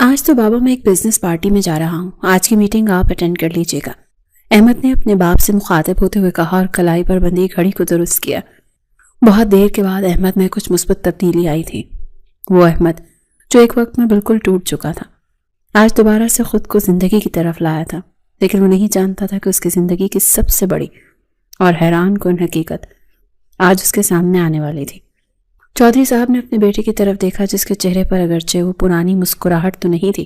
آج تو بابا میں ایک بزنس پارٹی میں جا رہا ہوں، آج کی میٹنگ آپ اٹینڈ کر لیجیے گا، احمد نے اپنے باپ سے مخاطب ہوتے ہوئے کہا اور کلائی پر بندھی گھڑی کو درست کیا۔ بہت دیر کے بعد احمد میں کچھ مثبت تبدیلی آئی تھی۔ وہ احمد جو ایک وقت میں بالکل ٹوٹ چکا تھا، آج دوبارہ سے خود کو زندگی کی طرف لایا تھا، لیکن وہ نہیں جانتا تھا کہ اس کی زندگی کی سب سے بڑی اور حیران کن حقیقت آج اس کے سامنے آنے والی تھی۔ چودھری صاحب نے اپنے بیٹے کی طرف دیکھا، جس کے چہرے پر اگرچہ وہ پرانی مسکراہٹ تو نہیں تھی،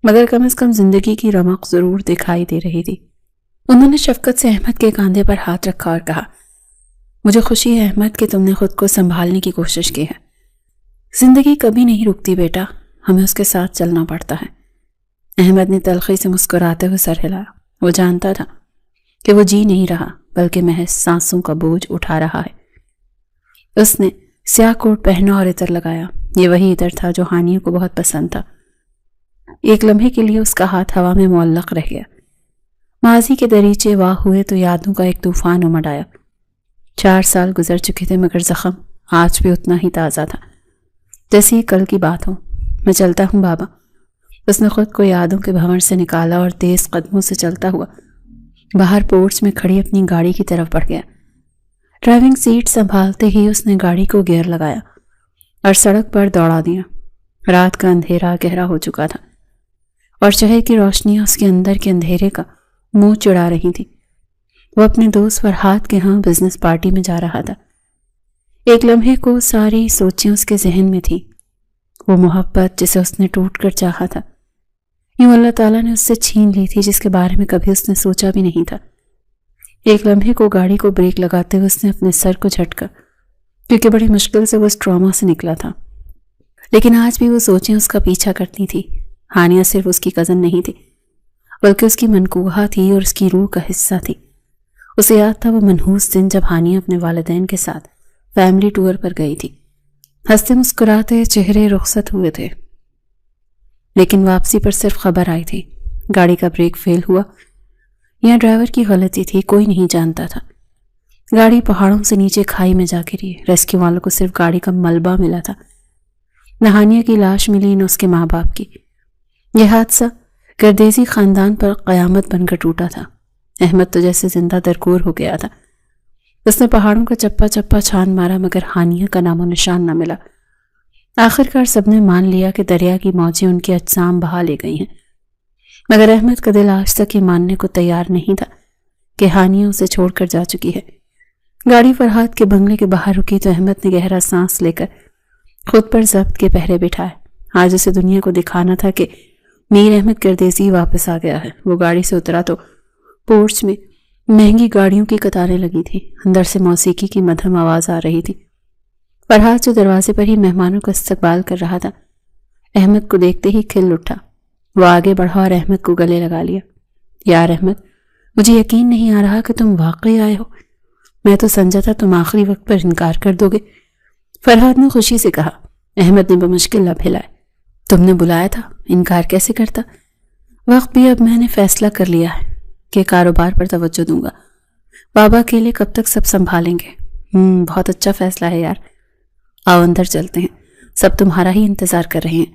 مگر کم از کم زندگی کی رمق ضرور دکھائی دے رہی تھی۔ انہوں نے شفقت سے احمد کے کاندھے پر ہاتھ رکھا اور کہا، مجھے خوشی ہے احمد کہ تم نے خود کو سنبھالنے کی کوشش کی ہے۔ زندگی کبھی نہیں رکتی بیٹا، ہمیں اس کے ساتھ چلنا پڑتا ہے۔ احمد نے تلخی سے مسکراتے ہوئے سر ہلایا۔ وہ جانتا تھا کہ وہ جی نہیں رہا بلکہ محض سانسوں کا بوجھ اٹھا رہا ہے۔ اس نے سیاہ کوٹ پہنا اور عطر لگایا۔ یہ وہی عطر تھا جو ہانیہ کو بہت پسند تھا۔ ایک لمحے کے لیے اس کا ہاتھ ہوا میں معلق رہ گیا۔ ماضی کے دریچے واہ ہوئے تو یادوں کا ایک طوفان امڈ آیا۔ 4 سال گزر چکے تھے مگر زخم آج بھی اتنا ہی تازہ تھا جیسے کل کی بات ہو۔ میں چلتا ہوں بابا۔ اس نے خود کو یادوں کے بھنور سے نکالا اور تیز قدموں سے چلتا ہوا باہر پورچ میں کھڑی اپنی گاڑی کی طرف بڑھ گیا۔ ڈرائیونگ سیٹ سنبھالتے ہی اس نے گاڑی کو گیئر لگایا اور سڑک پر دوڑا دیا۔ رات کا اندھیرا گہرا ہو چکا تھا اور شہر کی روشنیاں اس کے اندر کے اندھیرے کا منہ چڑھا رہی تھی۔ وہ اپنے دوست فرحات کے ہاں بزنس پارٹی میں جا رہا تھا۔ ایک لمحے کو ساری سوچیں اس کے ذہن میں تھی، وہ محبت جسے اس نے ٹوٹ کر چاہا تھا، یوں اللہ تعالیٰ نے اس سے چھین لی تھی جس کے بارے میں کبھی اس نے سوچا بھی نہیں تھا۔ ایک لمحے کو گاڑی کو بریک لگاتے ہوئے اس نے اپنے سر کو جھٹکا، کیونکہ بڑی مشکل سے وہ اس ٹراما سے نکلا تھا، لیکن آج بھی وہ سوچیں اس کا پیچھا کرتی تھی۔ ہانیہ صرف اس کی کزن نہیں تھی بلکہ اس کی منکوہا تھی اور اس کی روح کا حصہ تھی۔ اسے یاد تھا وہ منحوس دن جب ہانیہ اپنے والدین کے ساتھ فیملی ٹور پر گئی تھی۔ ہنستے مسکراتے چہرے رخصت ہوئے تھے، لیکن واپسی پر صرف خبر آئی تھی گاڑی کا بریک فیل ہوا یا ڈرائیور کی غلطی تھی، کوئی نہیں جانتا تھا۔ گاڑی پہاڑوں سے نیچے کھائی میں جا گری۔ ریسکیو والوں کو صرف گاڑی کا ملبہ ملا تھا، نہ ہانیہ کی لاش ملی نہ اس کے ماں باپ کی۔ یہ حادثہ گردیزی خاندان پر قیامت بن کر ٹوٹا تھا۔ احمد تو جیسے زندہ درگور ہو گیا تھا۔ اس نے پہاڑوں کا چپا چپا چھان مارا مگر ہانیہ کا نام و نشان نہ ملا۔ آخرکار سب نے مان لیا کہ دریا کی موجیں ان کے اجسام بہا لے گئی ہیں، مگر احمد کا دل آج تک یہ ماننے کو تیار نہیں تھا کہ ہانیہ اسے چھوڑ کر جا چکی ہے۔ گاڑی فرحات کے بنگلے کے باہر رکی تو احمد نے گہرا سانس لے کر خود پر ضبط کے پہرے بٹھائے۔ آج اسے دنیا کو دکھانا تھا کہ میر احمد گردیزی واپس آ گیا ہے۔ وہ گاڑی سے اترا تو پورچ میں مہنگی گاڑیوں کی قطاریں لگی تھی، اندر سے موسیقی کی مدھم آواز آ رہی تھی۔ فرحات جو دروازے پر ہی مہمانوں کا استقبال کر رہا تھا، احمد کو دیکھتے ہی کھل اٹھا۔ وہ آگے بڑھا اور احمد کو گلے لگا لیا۔ یار احمد، مجھے یقین نہیں آ رہا کہ تم واقعی آئے ہو، میں تو سمجھا تھا تم آخری وقت پر انکار کر دو گے۔ فرحات نے خوشی سے کہا۔ احمد نے بمشکل لب ہلائے۔ تم نے بلایا تھا، انکار کیسے کرتا؟ وقت بھی اب میں نے فیصلہ کر لیا ہے کہ کاروبار پر توجہ دوں گا، بابا اکیلے کب تک سب سنبھالیں گے۔ بہت اچھا فیصلہ ہے یار، آؤ اندر چلتے ہیں، سب تمہارا ہی انتظار کر رہے ہیں۔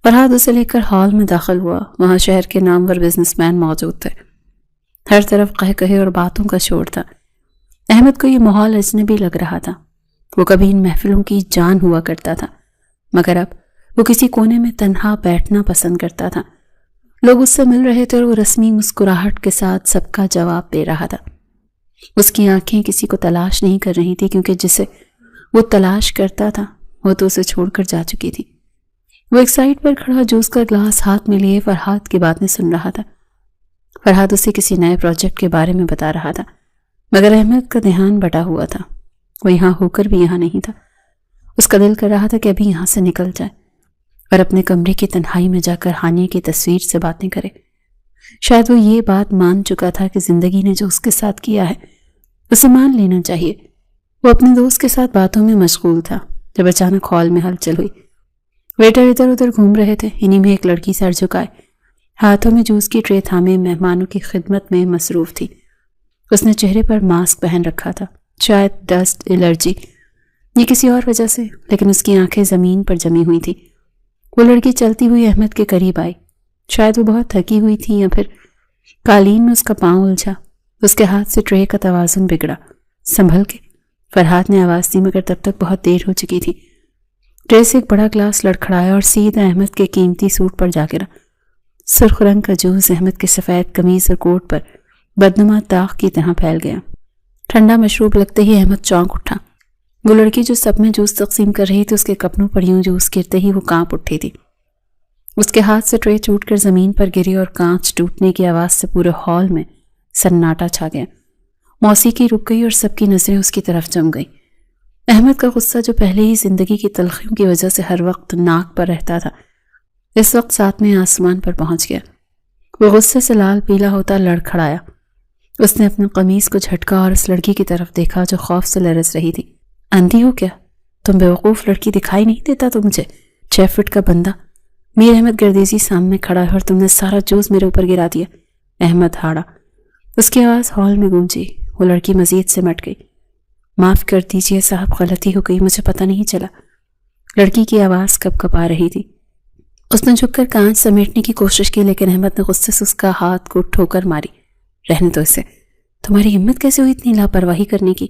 فرحات اسے لے کر ہال میں داخل ہوا۔ وہاں شہر کے نامور بزنس مین موجود تھے، ہر طرف قہقہے اور باتوں کا شور تھا۔ احمد کو یہ ماحول اجنبی لگ رہا تھا۔ وہ کبھی ان محفلوں کی جان ہوا کرتا تھا، مگر اب وہ کسی کونے میں تنہا بیٹھنا پسند کرتا تھا۔ لوگ اس سے مل رہے تھے اور وہ رسمی مسکراہٹ کے ساتھ سب کا جواب دے رہا تھا۔ اس کی آنکھیں کسی کو تلاش نہیں کر رہی تھی، کیونکہ جسے وہ تلاش کرتا تھا وہ تو اسے چھوڑ کر جا چکی تھی۔ وہ ایک سائڈ پر کھڑا جوس کا گلاس ہاتھ میں لیے فرحات کی باتیں سن رہا تھا۔ فرحات اسے کسی نئے پروجیکٹ کے بارے میں بتا رہا تھا، مگر احمد کا دھیان بٹا ہوا تھا۔ وہ یہاں ہو کر بھی یہاں نہیں تھا۔ اس کا دل کر رہا تھا کہ ابھی یہاں سے نکل جائے اور اپنے کمرے کی تنہائی میں جا کر ہانیہ کی تصویر سے باتیں کرے۔ شاید وہ یہ بات مان چکا تھا کہ زندگی نے جو اس کے ساتھ کیا ہے اسے مان لینا چاہیے۔ وہ اپنے دوست کے ساتھ باتوں میں مشغول تھا جب اچانک ہال میں ہلچل ہوئی۔ ویٹر ادھر ادھر گھوم رہے تھے، انہی میں ایک لڑکی سر جھکائے ہاتھوں میں جوس کی ٹرے تھامے مہمانوں کی خدمت میں مصروف تھی۔ اس نے چہرے پر ماسک پہن رکھا تھا، شاید ڈسٹ الرجی یا کسی اور وجہ سے، لیکن اس کی آنکھیں زمین پر جمی ہوئی تھی۔ وہ لڑکی چلتی ہوئی احمد کے قریب آئی. شاید وہ بہت تھکی ہوئی تھی یا پھر قالین میں اس کا پاؤں الجھا. اس کے ہاتھ سے ٹرے کا توازن بگڑا. سنبھل کے، فرحات نے آواز دی، مگر تب تک بہت دیر ہو چکی تھی. ٹرے سے ایک بڑا گلاس لڑکھڑایا اور سیدھا احمد کے قیمتی سوٹ پر جا گرا. سرخ رنگ کا جوس احمد کے سفید قمیض اور کوٹ پر بدنما داغ کی طرح پھیل گیا. ٹھنڈا مشروب لگتے ہی احمد چونک اٹھا. وہ لڑکی جو سب میں جوس تقسیم کر رہی تھی، اس کے کپڑوں پر یوں جوس گرتے ہی وہ کانپ اٹھی تھی. اس کے ہاتھ سے ٹرے ٹوٹ کر زمین پر گری اور کانچ ٹوٹنے کی آواز سے پورے ہال میں سناٹا چھا گیا. موسیقی رک گئی اور سب کی نظریں اس کی طرف جم گئی. احمد کا غصہ جو پہلے ہی زندگی کی تلخیوں کی وجہ سے ہر وقت ناک پر رہتا تھا، اس وقت ساتھ میں آسمان پر پہنچ گیا. وہ غصے سے لال پیلا ہوتا لڑکھڑایا. اس نے اپنے قمیض کو جھٹکا اور اس لڑکی کی طرف دیکھا جو خوف سے لرز رہی تھی. اندھی ہو کیا؟ تم بیوقوف لڑکی، دکھائی نہیں دیتا تو مجھے؟ 6 فٹ کا بندہ. میر احمد گردیزی سامنے کھڑا ہے اور تم نے سارا جوس میرے اوپر گرا دیا. احمد ہاڑا. اس کی آواز ہال میں گونجی. وہ لڑکی مزید سمٹ گئی. معاف کر دیجئے صاحب، غلطی ہو گئی، مجھے پتہ نہیں چلا. لڑکی کی آواز کپ کپ آ رہی تھی. اس نے جھک کر کانچ سمیٹنے کی کوشش کی، لیکن احمد نے غصے سے اس کا ہاتھ کو ٹھوکر ماری. رہنے دو اسے. تمہاری ہمت کیسے ہوئی اتنی لاپرواہی کرنے کی؟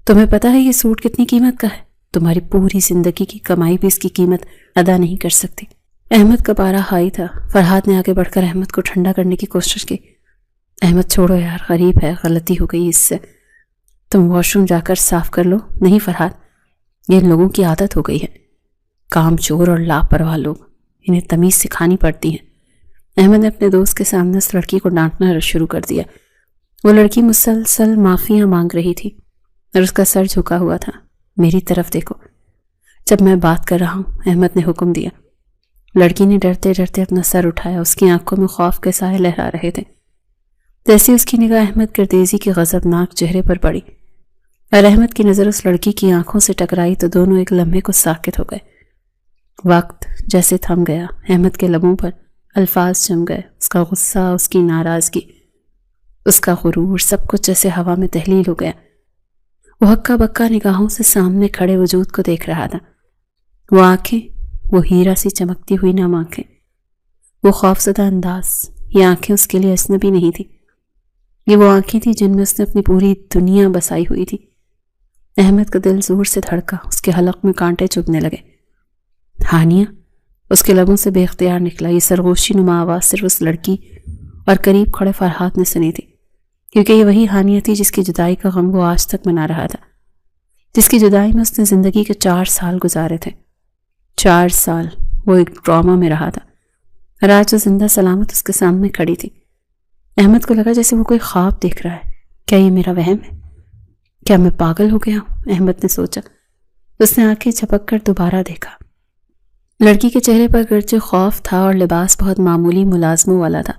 تمہیں پتا ہے یہ سوٹ کتنی قیمت کا ہے؟ تمہاری پوری زندگی کی کمائی بھی اس کی قیمت ادا نہیں کر سکتی. احمد کا پارا ہائی تھا. فرحات نے آگے بڑھ کر احمد کو ٹھنڈا کرنے کی کوشش کی. احمد چھوڑو یار، غریب ہے، غلطی ہو گئی اس سے. تم واش روم جا کر صاف کر لو. نہیں فرحات، یہ ان لوگوں کی عادت ہو گئی ہے. کام چور اور لاپرواہ لوگ، انہیں تمیز سکھانی پڑتی ہے. احمد نے اپنے دوست کے سامنے اس لڑکی کو ڈانٹنا شروع کر دیا. وہ لڑکی مسلسل معافیاں مانگ رہی تھی اور اس کا سر جھکا ہوا تھا. میری طرف دیکھو جب میں بات کر رہا ہوں، احمد نے حکم دیا. لڑکی نے ڈرتے ڈرتے اپنا سر اٹھایا. اس کی آنکھوں میں خوف کے سائے لہرا رہے تھے. جیسے اس کی نگاہ احمد گردیزی کے غضبناک چہرے پر پڑی اور احمد کی نظر اس لڑکی کی آنکھوں سے ٹکرائی تو دونوں ایک لمحے کو ساکت ہو گئے. وقت جیسے تھم گیا. احمد کے لبوں پر الفاظ جم گئے. اس کا غصہ، اس کی ناراضگی، اس کا غرور، سب کچھ جیسے ہوا میں تحلیل ہو گیا. وہ ہکا بکا نگاہوں سے سامنے کھڑے وجود کو دیکھ رہا تھا. وہ آنکھیں، وہ ہیرا سی چمکتی ہوئی نم آنکھیں، وہ خوفزدہ انداز. یہ آنکھیں اس کے لیے اجنبی نہیں تھی. یہ وہ آنکھیں تھیں جن میں اس نے اپنی پوری دنیا بسائی ہوئی تھی. احمد کا دل زور سے دھڑکا. اس کے حلق میں کانٹے چبھنے لگے. ہانیہ، اس کے لبوں سے بے اختیار نکلا. یہ سرگوشی نما آواز صرف اس لڑکی اور قریب کھڑے فرحات نے سنی تھی، کیونکہ یہ وہی ہانیہ تھی جس کی جدائی کا غم وہ آج تک منا رہا تھا، جس کی جدائی میں اس نے زندگی کے 4 سال گزارے تھے. 4 سال وہ ایک ڈرامہ میں رہا تھا اور آج وہ زندہ سلامت اس کے سامنے کھڑی تھی. احمد کو لگا جیسے وہ کوئی خواب دیکھ رہا ہے. کیا یہ میرا وہم ہے؟ کیا میں پاگل ہو گیا ہوں؟ احمد نے سوچا. اس نے آنکھیں جھپک کر دوبارہ دیکھا. لڑکی کے چہرے پر گرچہ خوف تھا اور لباس بہت معمولی ملازموں والا تھا،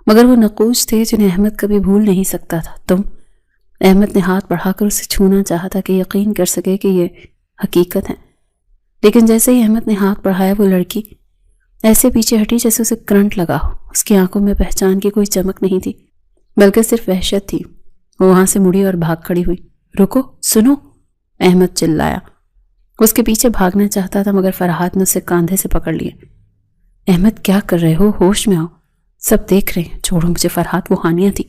مگر وہ نقوش تھے جنہیں احمد کبھی بھول نہیں سکتا تھا. تم؟ احمد نے ہاتھ بڑھا کر اسے چھونا چاہا تھا کہ یقین کر سکے کہ یہ حقیقت ہے، لیکن جیسے ہی احمد نے ہاتھ بڑھایا وہ لڑکی ایسے پیچھے ہٹی جیسے اسے کرنٹ لگا ہو. اس کی آنکھوں میں پہچان کی کوئی چمک نہیں تھی، بلکہ صرف وحشت تھی. وہ وہاں سے مڑی اور بھاگ کھڑی ہوئی. رکو، سنو، احمد چلایا. اس کے پیچھے بھاگنا چاہتا تھا مگر فرحات نے اسے کاندھے سے پکڑ لیا. احمد کیا کر رہے ہو؟ ہوش میں آؤ، سب دیکھ رہے ہیں. چھوڑو مجھے فرحات، وہ ہانیہ تھی.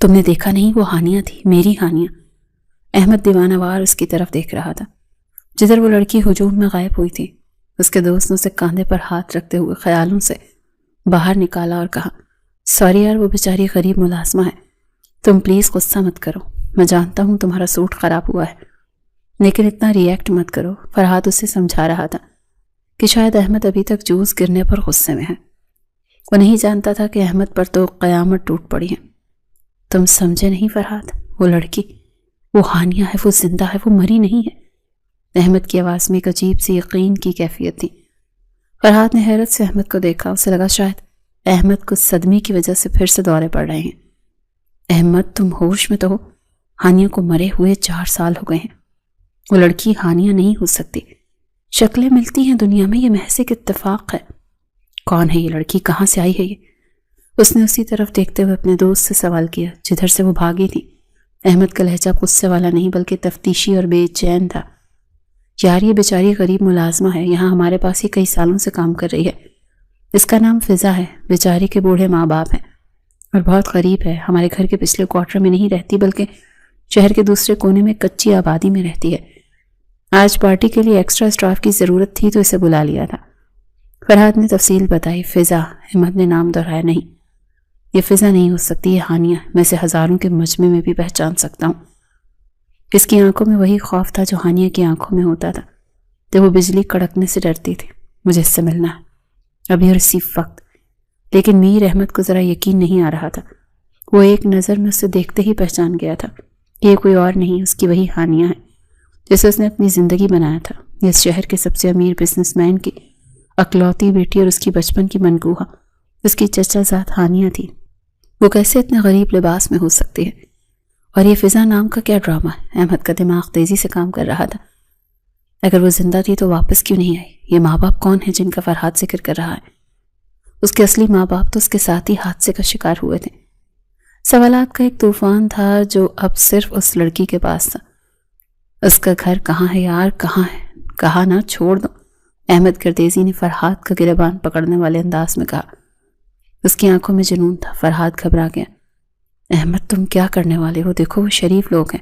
تم نے دیکھا نہیں؟ وہ ہانیہ تھی، میری ہانیہ. احمد دیوانہ وار اس کی طرف دیکھ رہا تھا جدھر وہ لڑکی ہجوم میں غائب ہوئی تھی. اس کے دوست نے اسے کاندھے پر ہاتھ رکھتے ہوئے خیالوں سے باہر نکالا اور کہا، سوری یار، وہ بیچاری غریب ملازمہ ہے. تم پلیز غصہ مت کرو. میں جانتا ہوں تمہارا سوٹ خراب ہوا ہے، لیکن اتنا ری ایکٹ مت کرو. فرحات اسے سمجھا رہا تھا کہ شاید احمد ابھی تک جوس گرنے پر غصے میں ہے. وہ نہیں جانتا تھا کہ احمد پر تو قیامت ٹوٹ پڑی ہے. تم سمجھے نہیں فرحات، وہ لڑکی، وہ ہانیہ ہے، وہ زندہ ہے، وہ مری نہیں ہے. احمد کی آواز میں ایک عجیب سی یقین کی کیفیت تھی. فرحات نے حیرت سے احمد کو دیکھا. اسے لگا شاید احمد کو صدمے کی وجہ سے پھر سے دورے پڑ رہے ہیں. احمد، تم ہوش میں تو ہو؟ ہانیہ کو مرے ہوئے 4 سال ہو گئے ہیں. وہ لڑکی ہانیہ نہیں ہو سکتی. شکلیں ملتی ہیں دنیا میں، یہ محض ایک اتفاق ہے. کون ہے یہ لڑکی؟ کہاں سے آئی ہے یہ؟ اس نے اسی طرف دیکھتے ہوئے اپنے دوست سے سوال کیا جدھر سے وہ بھاگی تھی. احمد کا لہجہ غصے والا نہیں بلکہ تفتیشی اور بے چین تھا. یار یہ بیچاری غریب ملازمہ ہے، یہاں ہمارے پاس ہی کئی سالوں سے کام کر رہی ہے. اس کا نام فضا ہے. بیچاری کے بوڑھے ماں باپ ہیں اور بہت غریب ہے. ہمارے گھر کے پچھلے کوارٹر میں نہیں رہتی بلکہ شہر کے دوسرے کونے میں کچی آبادی میں رہتی ہے. آج پارٹی کے لیے ایکسٹرا اسٹاف کی ضرورت تھی تو اسے بلا لیا تھا. فرحات نے تفصیل بتائی. فضا. احمد نے نام دہرایا. نہیں، یہ فضا نہیں ہو سکتی، یہ ہانیہ. میں اسے ہزاروں کے مجمع میں بھی پہچان سکتا ہوں. اس کی آنکھوں میں وہی خوف تھا جو ہانیہ کی آنکھوں میں ہوتا تھا. تو وہ بجلی کڑکنے سے ڈرتی تھی. مجھے اس سے ملنا ہے ابھی اور اسی وقت. لیکن میر احمد کو ذرا یقین نہیں آ رہا تھا. وہ ایک نظر میں اسے دیکھتے ہی پہچان گیا تھا. یہ کوئی اور نہیں، اس کی وہی ہانیہ ہے جسے اس نے اپنی زندگی بنایا تھا. اس شہر کے سب سے امیر بزنس مین کی اکلوتی بیٹی اور اس کی بچپن کی منگوہا اس کی چچا ذات ہانیہ تھی. وہ کیسے اتنے غریب لباس میں ہو سکتی ہے؟ اور یہ فضا نام کا کیا ڈرامہ ہے؟ احمد کا دماغ تیزی سے کام کر رہا تھا. اگر وہ زندہ تھی تو واپس کیوں نہیں آئی؟ یہ ماں باپ کون ہیں جن کا فرحات ذکر کر رہا ہے؟ اس کے اصلی ماں باپ تو اس کے ساتھ ہی حادثے کا شکار ہوئے تھے. سوالات کا ایک طوفان تھا جو اب صرف اس لڑکی کے پاس تھا. اس کا گھر کہاں ہے یار؟ کہاں ہے؟ کہا نہ چھوڑ دو. احمد گردیزی نے فرحات کا گریبان پکڑنے والے انداز میں کہا. اس کی آنکھوں میں جنون تھا. فرحات گھبرا گیا. احمد تم کیا کرنے والے ہو؟ دیکھو وہ شریف لوگ ہیں.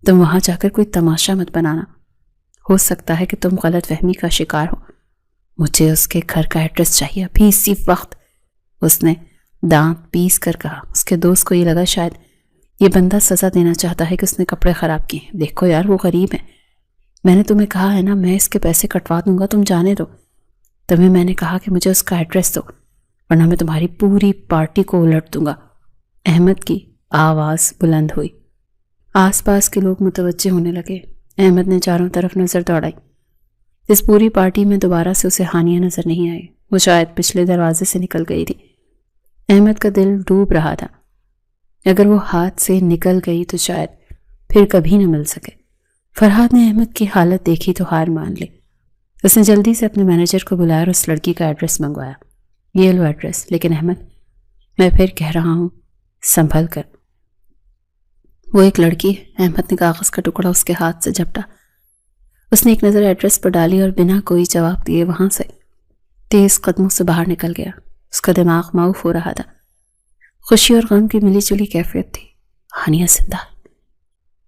تم وہاں جا کر کوئی تماشا مت بنانا. ہو سکتا ہے کہ تم غلط فہمی کا شکار ہو. مجھے اس کے گھر کا ایڈریس چاہیے ابھی اسی وقت. اس نے دانت پیس کر کہا. اس کے دوست کو یہ لگا شاید یہ بندہ سزا دینا چاہتا ہے کہ اس نے کپڑے خراب کیے. دیکھو یار وہ غریب ہیں. میں نے تمہیں کہا ہے نا میں اس کے پیسے کٹوا دوں گا، تم جانے دو. تمہیں میں نے کہا کہ مجھے اس کا ایڈریس دو ورنہ میں تمہاری پوری پارٹی کو الٹ دوں گا. احمد کی آواز بلند ہوئی. آس پاس کے لوگ متوجہ ہونے لگے. احمد نے چاروں طرف نظر دوڑائی. اس پوری پارٹی میں دوبارہ سے اسے ہانیہ نظر نہیں آئی. وہ شاید پچھلے دروازے سے نکل گئی تھی. احمد کا دل ڈوب رہا تھا. اگر وہ ہاتھ سے نکل گئی تو شاید پھر کبھی نہ مل سکے. فرحات نے احمد کی حالت دیکھی تو ہار مان لی. اس نے جلدی سے اپنے مینیجر کو بلایا اور اس لڑکی کا ایڈریس منگوایا. یہ لو ایڈریس. لیکن احمد میں پھر کہہ رہا ہوں سنبھل کر. وہ ایک لڑکی ہے. احمد نے کاغذ کا ٹکڑا اس کے ہاتھ سے جھپٹا. اس نے ایک نظر ایڈریس پر ڈالی اور بنا کوئی جواب دیے وہاں سے تیز قدموں سے باہر نکل گیا. اس کا دماغ معاف ہو رہا تھا. خوشی اور غم کی ملی جلی کیفیت تھی. ہانیہ زندہ،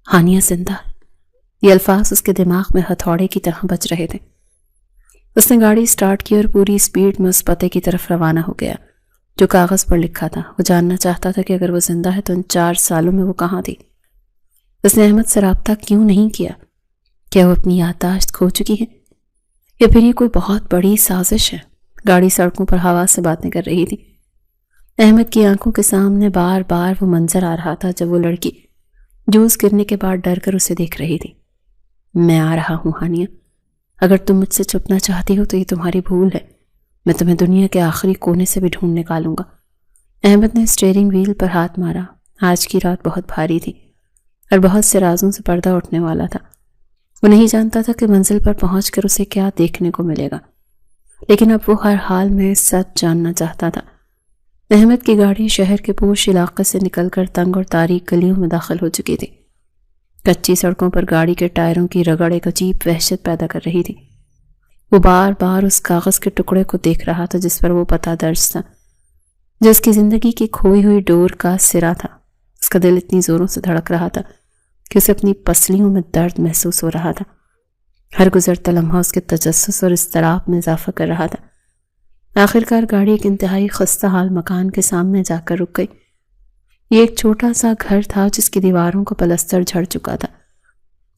ہانیہ زندہ. یہ الفاظ اس کے دماغ میں ہتھوڑے کی طرح بج رہے تھے. اس نے گاڑی سٹارٹ کی اور پوری سپیڈ میں اس پتے کی طرف روانہ ہو گیا جو کاغذ پر لکھا تھا. وہ جاننا چاہتا تھا کہ اگر وہ زندہ ہے تو ان 4 سالوں میں وہ کہاں تھی. اس نے احمد سے رابطہ کیوں نہیں کیا؟ کیا وہ اپنی یادداشت کھو چکی ہے یا پھر یہ کوئی بہت بڑی سازش ہے؟ گاڑی سڑکوں پر ہوا سے باتیں کر رہی تھی. احمد کی آنکھوں کے سامنے بار بار وہ منظر آ رہا تھا جب وہ لڑکی جوس گرنے کے بعد ڈر کر اسے دیکھ رہی تھی. میں آ رہا ہوں ہانیہ. اگر تم مجھ سے چھپنا چاہتی ہو تو یہ تمہاری بھول ہے. میں تمہیں دنیا کے آخری کونے سے بھی ڈھونڈ نکالوں گا. احمد نے اسٹیئرنگ وہیل پر ہاتھ مارا. آج کی رات بہت بھاری تھی اور بہت سے رازوں سے پردہ اٹھنے والا تھا. وہ نہیں جانتا تھا کہ منزل پر پہنچ کر اسے کیا دیکھنے کو ملے گا، لیکن اب وہ ہر حال میں سچ جاننا چاہتا تھا. احمد کی گاڑی شہر کے پوش علاقے سے نکل کر تنگ اور تاریک گلیوں میں داخل ہو چکی تھی. کچی سڑکوں پر گاڑی کے ٹائروں کی رگڑ ایک عجیب وحشت پیدا کر رہی تھی. وہ بار بار اس کاغذ کے ٹکڑے کو دیکھ رہا تھا جس پر وہ پتہ درج تھا، جو اس کی زندگی کی کھوئی ہوئی ڈور کا سرا تھا. اس کا دل اتنی زوروں سے دھڑک رہا تھا کہ اسے اپنی پسلیوں میں درد محسوس ہو رہا تھا. ہر گزرتا لمحہ اس کے تجسس اور اضطراب میں اضافہ کر رہا تھا. آخرکار گاڑی ایک انتہائی خستہ حال مکان کے سامنے جا کر رک گئی. یہ ایک چھوٹا سا گھر تھا جس کی دیواروں کا پلستر جھڑ چکا تھا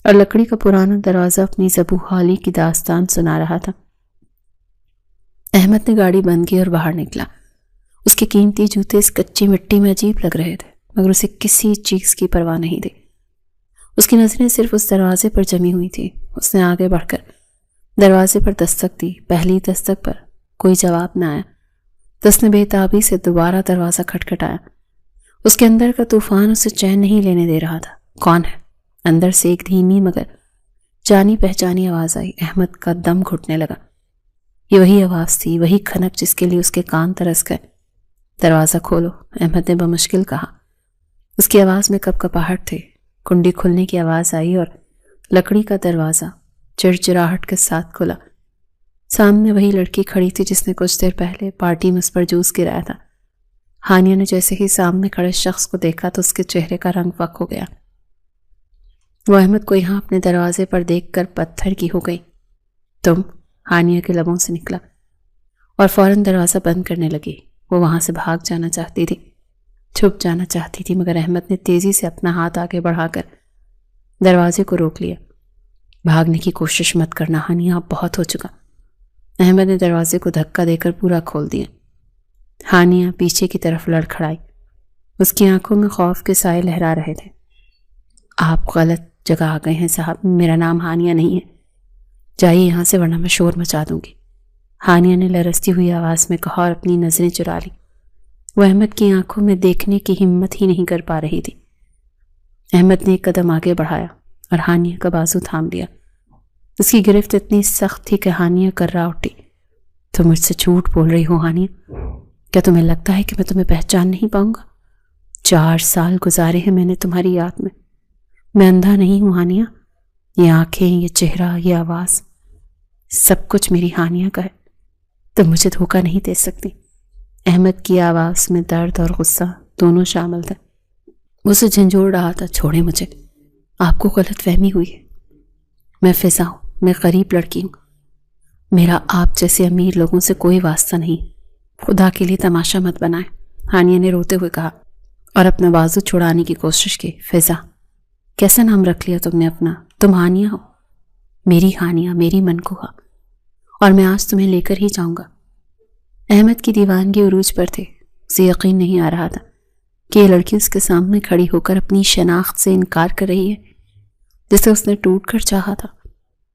اور لکڑی کا پرانا دروازہ اپنی زبوحالی کی داستان سنا رہا تھا. احمد نے گاڑی بند کی اور باہر نکلا. اس کے قیمتی جوتے اس کچی مٹی میں عجیب لگ رہے تھے مگر اسے کسی چیز کی پرواہ نہیں تھی. اس کی نظریں صرف اس دروازے پر جمی ہوئی تھی. اس نے آگے بڑھ کر دروازے پر دستک دی. پہلی دستک پر کوئی جواب نہ آیا تو اس نے بے تابی سے دوبارہ دروازہ کھٹکھٹایا. اس کے اندر کا طوفان اسے چین نہیں لینے دے رہا تھا. کون ہے؟ اندر سے ایک دھیمی مگر جانی پہچانی آواز آئی. احمد کا دم گھٹنے لگا. یہ وہی آواز تھی، وہی کھنک جس کے لیے اس کے کان ترس گئے. دروازہ کھولو، احمد نے بمشکل کہا. اس کی آواز میں کپ کپاہٹ تھی. کنڈی کھلنے کی آواز آئی اور لکڑی کا دروازہ چڑچڑاہٹ کے ساتھ کھلا۔ سامنے وہی لڑکی کھڑی تھی جس نے کچھ دیر پہلے پارٹی میں اس پر جوس گرایا تھا۔ ہانیہ نے جیسے ہی سامنے کھڑے شخص کو دیکھا تو اس کے چہرے کا رنگ فک ہو گیا۔ وہ احمد کو یہاں اپنے دروازے پر دیکھ کر پتھر کی ہو گئی۔ تم؟ ہانیہ کے لبوں سے نکلا اور فوراً دروازہ بند کرنے لگی۔ وہ وہاں سے بھاگ جانا چاہتی تھی، چھپ جانا چاہتی تھی، مگر احمد نے تیزی سے اپنا ہاتھ آگے بڑھا کر دروازے کو روک لیا۔ بھاگنے کی کوشش مت کرنا ہانیہ، اب بہت ہو چکا۔ احمد نے دروازے کو دھکا دے کر پورا کھول دیا۔ ہانیہ پیچھے کی طرف لڑکھڑائی۔ اس کی آنکھوں میں خوف کے سائے لہرا رہے تھے۔ آپ غلط جگہ آ گئے ہیں صاحب، میرا نام ہانیہ نہیں ہے، جائیے یہاں سے ورنہ میں شور مچا دوں گی، ہانیہ نے لرزتی ہوئی آواز میں کہا اور اپنی نظریں چرا لی۔ وہ احمد کی آنکھوں میں دیکھنے کی ہمت ہی نہیں کر پا رہی تھی۔ احمد نے ایک قدم آگے بڑھایا اور ہانیہ کا بازو تھام لیا۔ اس کی گرفت اتنی سخت تھی کہ ہانیہ کرا اٹھی۔ تم مجھ سے جھوٹ بول رہی ہو ہانیہ، کیا تمہیں لگتا ہے کہ میں تمہیں پہچان نہیں پاؤں گا؟ 4 سال گزارے ہیں میں نے تمہاری یاد میں اندھا نہیں ہوں ہانیہ، یہ آنکھیں، یہ چہرہ، یہ آواز، سب کچھ میری ہانیہ کا ہے، تم مجھے دھوکہ نہیں دے سکتی۔ احمد کی آواز میں درد اور غصہ دونوں شامل تھے۔ وہ اسے جھنجھوڑ رہا تھا، چھوڑے مجھے، آپ کو غلط فہمی ہوئی ہے، میں فضا ہوں، میں غریب لڑکی ہوں، میرا آپ جیسے امیر لوگوں سے کوئی واسطہ نہیں، خدا کے لیے تماشا مت بنائے، ہانیہ نے روتے ہوئے کہا اور اپنا بازو چھڑانے کی کوشش کی۔ فضا، کیسا نام رکھ لیا تم نے اپنا؟ تم ہانیہ ہو، میری ہانیہ، میری منقوہ، اور میں آج تمہیں لے کر ہی جاؤں گا۔ احمد کی دیوانگی عروج پر تھے۔ اسے یقین نہیں آ رہا تھا کہ یہ لڑکی اس کے سامنے کھڑی ہو کر اپنی شناخت سے انکار کر رہی ہے جسے اس نے ٹوٹ کر چاہا تھا۔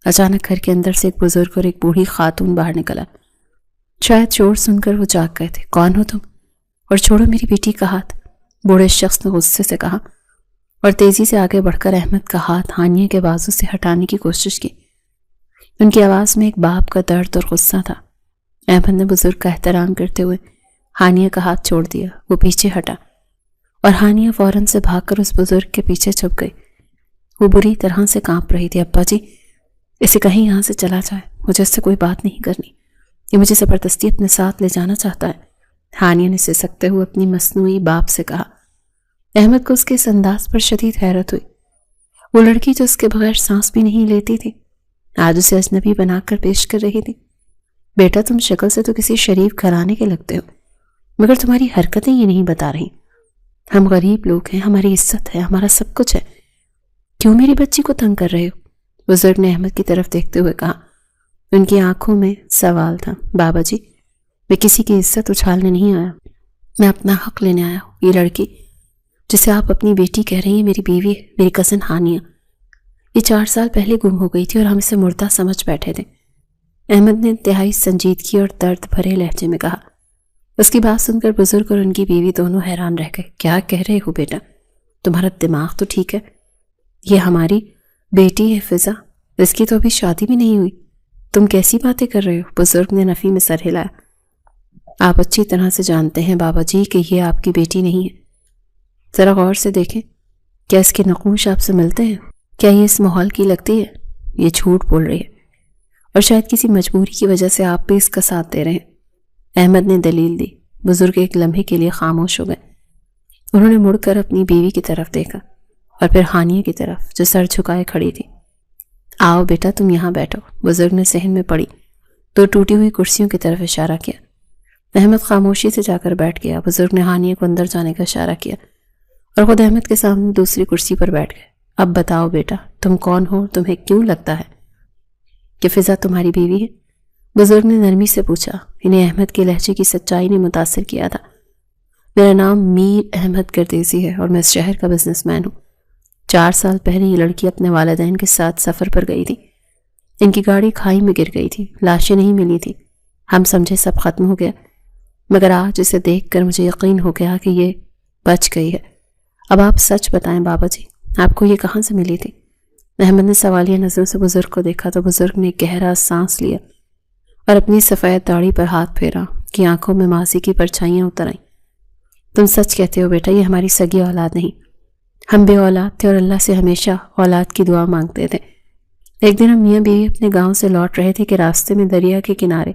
اچانک گھر کے اندر سے ایک بزرگ اور ایک بوڑھی خاتون باہر نکلا۔ شاید شور سن کر وہ جاگ گئے تھے۔ کون ہو تم؟ اور چھوڑو میری بیٹی کا ہاتھ، بوڑھے شخص نے غصے سے کہا اور تیزی سے آگے بڑھ کر احمد کا ہاتھ ہانیہ کے بازو سے ہٹانے کی کوشش کی۔ ان کی آواز میں ایک باپ کا درد اور غصہ تھا۔ احمد نے بزرگ کا احترام کرتے ہوئے ہانیہ کا ہاتھ چھوڑ دیا۔ وہ پیچھے ہٹا اور ہانیہ فوراً سے بھاگ کر اس بزرگ کے پیچھے چھپ گئی۔ وہ بری طرح سے کانپ رہی تھی۔ ابا جی، اسے کہیں یہاں سے چلا جائے، مجھے اس سے کوئی بات نہیں کرنی، یہ مجھے زبردستی اپنے ساتھ لے جانا چاہتا ہے، ہانیہ نے سسکتے ہوئے اپنی مصنوعی باپ سے کہا۔ احمد کو اس کے اس انداز پر شدید حیرت ہوئی۔ وہ لڑکی جو اس کے بغیر سانس بھی نہیں لیتی تھی آج اسے اجنبی بنا کر پیش کر رہی تھی۔ بیٹا، تم شکل سے تو کسی شریف گھرانے کے لگتے ہو، مگر تمہاری حرکتیں یہ نہیں بتا رہی۔ ہم غریب لوگ ہیں، ہماری عزت ہے، ہمارا سب کچھ ہے، کیوں میری بچی کو تنگ کر رہے ہو؟ بزرگ نے احمد کی طرف دیکھتے ہوئے کہا۔ ان کی آنکھوں میں سوال تھا۔ بابا جی، میں کسی کی عزت اچھالنے نہیں آیا، میں اپنا حق لینے آیا ہوں۔ یہ لڑکی جسے آپ اپنی بیٹی کہہ رہی ہیں میری بیوی ہے، میری کزن ہانیہ، یہ 4 سال پہلے گم ہو گئی تھی اور ہم اسے مردہ سمجھ بیٹھے تھے۔ احمد نے انتہائی سنجیدگی اور درد بھرے لہجے میں کہا۔ اس کی بات سن کر بزرگ اور ان کی بیوی دونوں حیران رہ گئے۔ کیا کہہ رہے ہو بیٹا؟ تمہارا دماغ تو ٹھیک ہے؟ یہ ہماری بیٹی ہے فضا، اس کی تو ابھی شادی بھی نہیں ہوئی، تم کیسی باتیں کر رہے ہو؟ بزرگ نے نفی میں سر ہلایا۔ آپ اچھی طرح سے جانتے ہیں بابا جی کہ یہ آپ کی بیٹی نہیں ہے، ذرا غور سے دیکھیں، کیا اس کے نقوش آپ سے ملتے ہیں؟ کیا یہ اس ماحول کی لگتی ہے؟ یہ جھوٹ بول رہی ہے اور شاید کسی مجبوری کی وجہ سے آپ بھی اس کا ساتھ دے رہے ہیں، احمد نے دلیل دی۔ بزرگ ایک لمحے کے لیے خاموش ہو گئے۔ انہوں نے مڑ کر اپنی بیوی کی طرف دیکھا اور پھر ہانیہ کی طرف جو سر جھکائے کھڑی تھی۔ آؤ بیٹا، تم یہاں بیٹھو، بزرگ نے صحن میں پڑی 2 ٹوٹی ہوئی کرسیوں کی طرف اشارہ کیا۔ احمد خاموشی سے جا کر بیٹھ گیا۔ بزرگ نے ہانیہ کو اندر جانے کا اشارہ کیا اور خود احمد کے سامنے دوسری کرسی پر بیٹھ گئے۔ اب بتاؤ بیٹا، تم کون ہو؟ تمہیں کیوں لگتا ہے کہ فضا تمہاری بیوی ہے؟ بزرگ نے نرمی سے پوچھا۔ انہیں احمد کے لہجے کی سچائی نے متاثر کیا تھا۔ میرا نام میر احمد گردیزی ہے اور میں اس شہر کا بزنس مین ہوں۔ 4 سال پہلے یہ لڑکی اپنے والدین کے ساتھ سفر پر گئی تھی۔ ان کی گاڑی کھائی میں گر گئی تھی، لاشیں نہیں ملی تھی۔ ہم سمجھے سب ختم ہو گیا، مگر آج اسے دیکھ کر مجھے یقین ہو گیا کہ یہ بچ گئی ہے۔ اب آپ سچ بتائیں بابا جی، آپ کو یہ کہاں سے ملی تھی؟ احمد نے سوالیہ نظروں سے بزرگ کو دیکھا تو بزرگ نے گہرا سانس لیا اور اپنی سفید داڑھی پر ہاتھ پھیرا کہ آنکھوں میں ماضی کی پرچھائیاں اتر آئیں۔ تم سچ کہتے ہو بیٹا، یہ ہماری سگی اولاد نہیں، ہم بے اولاد تھے اور اللہ سے ہمیشہ اولاد کی دعا مانگتے تھے۔ ایک دن ہم میاں بیوی اپنے گاؤں سے لوٹ رہے تھے کہ راستے میں دریا کے کنارے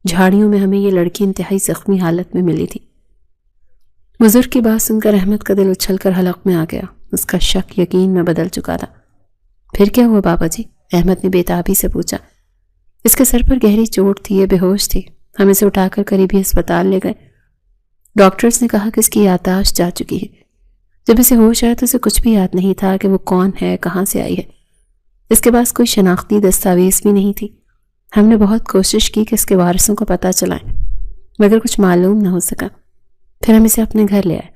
جھاڑیوں میں ہمیں یہ لڑکی انتہائی زخمی حالت میں ملی تھی۔ بزرگ کی بات سن کر احمد کا دل اچھل کر حلق میں آ گیا۔ اس کا شک یقین میں بدل چکا تھا۔ پھر کیا ہوا بابا جی؟ احمد نے بے تابی سے پوچھا۔ اس کے سر پر گہری چوٹ تھی، یہ بے ہوش تھی۔ ہم اسے اٹھا کر قریبی اسپتال لے گئے۔ ڈاکٹرز نے کہا کہ اس کی یادداشت جا چکی ہے۔ جب اسے ہوش آیا تو اسے کچھ بھی یاد نہیں تھا کہ وہ کون ہے، کہاں سے آئی ہے۔ اس کے پاس کوئی شناختی دستاویز بھی نہیں تھی۔ ہم نے بہت کوشش کی کہ اس کے وارثوں کو پتہ چلائیں، مگر کچھ معلوم نہ ہو سکا۔ پھر ہم اسے اپنے گھر لے آئے۔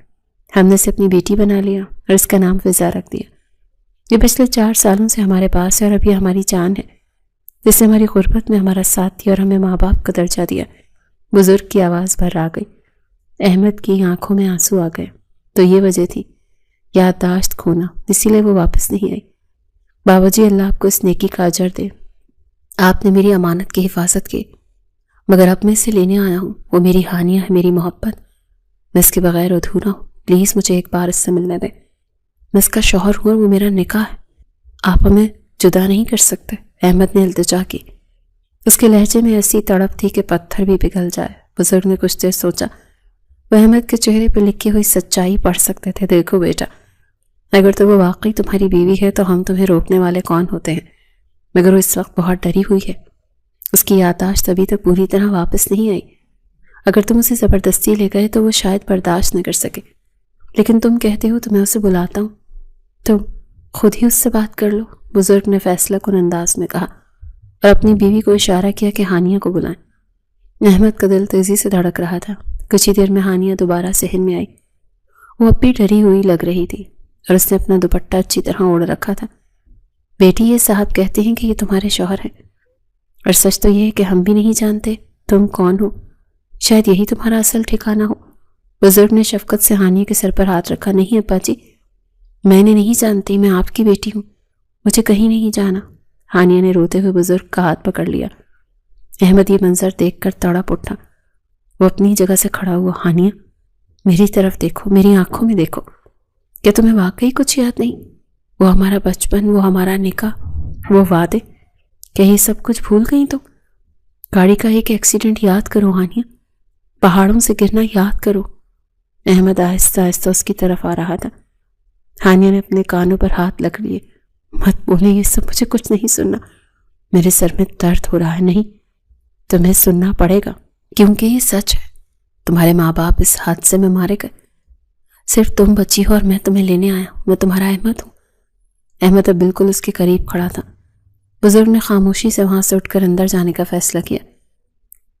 ہم نے اسے اپنی بیٹی بنا لیا اور اس کا نام فضا رکھ دیا۔ یہ پچھلے 4 سالوں سے ہمارے پاس ہے اور اب یہ ہماری جان ہے، جس نے ہماری غربت میں ہمارا ساتھ دیا اور ہمیں ماں باپ کا درجہ دیا۔ بزرگ کی آواز بھر آ گئی۔ احمد کی آنکھوں میں آنسو آ گئے۔ تو یہ وجہ تھی، یادداشت کھونا، اسی لیے وہ واپس نہیں آئی۔ بابا جی، اللہ آپ کو اس نیکی کا اجر دے۔ آپ نے میری امانت کی حفاظت کی، مگر اب میں اسے لینے آیا ہوں۔ وہ میری ہانیہ ہے، میری محبت۔ میں اس کے بغیر ادھورا ہوں۔ پلیز مجھے ایک بار اس سے ملنے دیں۔ میں اس کا شوہر ہوں اور وہ میرا نکاح ہے۔ آپ ہمیں جدا نہیں کر سکتے۔ احمد نے التجا کی۔ اس کے لہجے میں ایسی تڑپ تھی کہ پتھر بھی پگھل جائے۔ بزرگ نے کچھ دیر سوچا۔ وہ احمد کے چہرے پہ لکھی ہوئی سچائی پڑھ سکتے تھے۔ دیکھو بیٹا، اگر تو وہ واقعی تمہاری بیوی ہے تو ہم تمہیں روکنے والے کون ہوتے ہیں؟ مگر وہ اس وقت بہت ڈری ہوئی ہے۔ اس کی یادداشت ابھی تک پوری طرح واپس نہیں آئی۔ اگر تم اسے زبردستی لے گئے تو وہ شاید برداشت نہ کر سکے، لیکن تم کہتے ہو تو میں اسے بلاتا ہوں۔ تم خود ہی اس سے بات کر لو، بزرگ نے فیصلہ کن انداز میں کہا اور اپنی بیوی کو اشارہ کیا کہ ہانیہ کو بلائیں۔ احمد کا دل تیزی سے دھڑک رہا تھا۔ کچھ ہی دیر میں ہانیہ دوبارہ صحن میں آئی۔ وہ اب بھی ڈری ہوئی لگ رہی تھی اور اس نے اپنا دوپٹہ اچھی طرح اوڑھ رکھا تھا۔ بیٹی، یہ صاحب کہتے ہیں کہ یہ تمہارے شوہر ہیں، اور سچ تو یہ ہے کہ ہم بھی نہیں جانتے تم کون ہو۔ شاید یہی تمہارا اصل ٹھکانہ ہو۔ بزرگ نے شفقت سے ہانیہ کے سر پر ہاتھ رکھا۔ نہیں ابا جی، میں نے نہیں جانتی، میں آپ کی بیٹی ہوں، مجھے کہیں نہیں جانا۔ ہانیہ نے روتے ہوئے بزرگ کا ہاتھ پکڑ لیا۔ احمد یہ منظر دیکھ کر تڑپ اٹھا۔ وہ اپنی جگہ سے کھڑا ہوا۔ ہانیہ، میری طرف دیکھو، میری آنکھوں میں دیکھو۔ کیا تمہیں واقعی کچھ یاد نہیں؟ وہ ہمارا بچپن، وہ ہمارا نکاح، وہ وعدے، کیا یہ سب کچھ بھول گئی تم؟ گاڑی کا ایک ایکسیڈنٹ یاد کرو ہانیہ، پہاڑوں سے گرنا یاد کرو۔ احمد آہستہ آہستہ اس کی طرف آ رہا تھا۔ ہانیہ نے اپنے کانوں پر ہاتھ رکھ لیے۔ مت بولے، یہ سب مجھے کچھ نہیں سننا، میرے سر میں درد ہو رہا ہے۔ نہیں، تمہیں سننا پڑے گا، کیونکہ یہ سچ ہے۔ تمہارے ماں باپ اس حادثے میں مارے گئے، صرف تم بچی ہو اور میں تمہیں لینے آیا ہوں۔ میں تمہارا احمد ہوں۔ احمد اب بالکل اس کے قریب کھڑا تھا۔ بزرگ نے خاموشی سے وہاں سے اٹھ کر اندر جانے کا فیصلہ کیا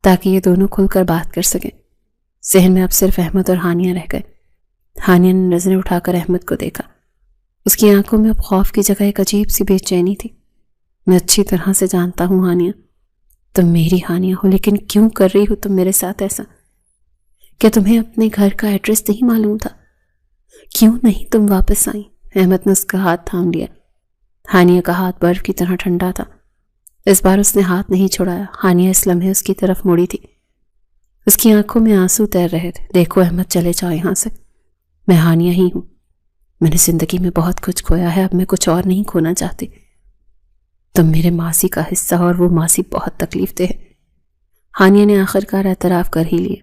تاکہ یہ دونوں کھل کر بات کر سکیں۔ ذہن میں اب صرف احمد اور ہانیہ رہ گئے۔ ہانیہ نے نظریں اٹھا کر احمد کو دیکھا۔ اس کی آنکھوں میں اب خوف کی جگہ ایک عجیب سی بے چینی تھی۔ میں اچھی طرح سے جانتا ہوں ہانیہ، تم میری ہانیہ ہو، لیکن کیوں کر رہی ہو تم میرے ساتھ ایسا؟ کیا تمہیں اپنے گھر کا ایڈریس نہیں معلوم تھا؟ کیوں نہیں تم واپس آئیں؟ احمد نے اس کا ہاتھ تھام لیا۔ ہانیہ کا ہاتھ برف کی طرح ٹھنڈا تھا۔ اس بار اس نے ہاتھ نہیں چھڑایا۔ ہانیہ اس لمحے اس کی طرف مڑی تھی۔ اس کی آنکھوں میں آنسو تیر رہے تھے۔ دیکھو احمد، چلے جاؤ یہاں سے، میں ہانیہ ہی ہوں۔ میں نے زندگی میں بہت کچھ کھویا ہے، اب میں کچھ اور نہیں کھونا چاہتی۔ تم میرے ماسی کا حصہ ہو اور وہ ماسی بہت تکلیف دہ ہے۔ ہانیہ نے آخر کار اعتراف کر ہی لیے۔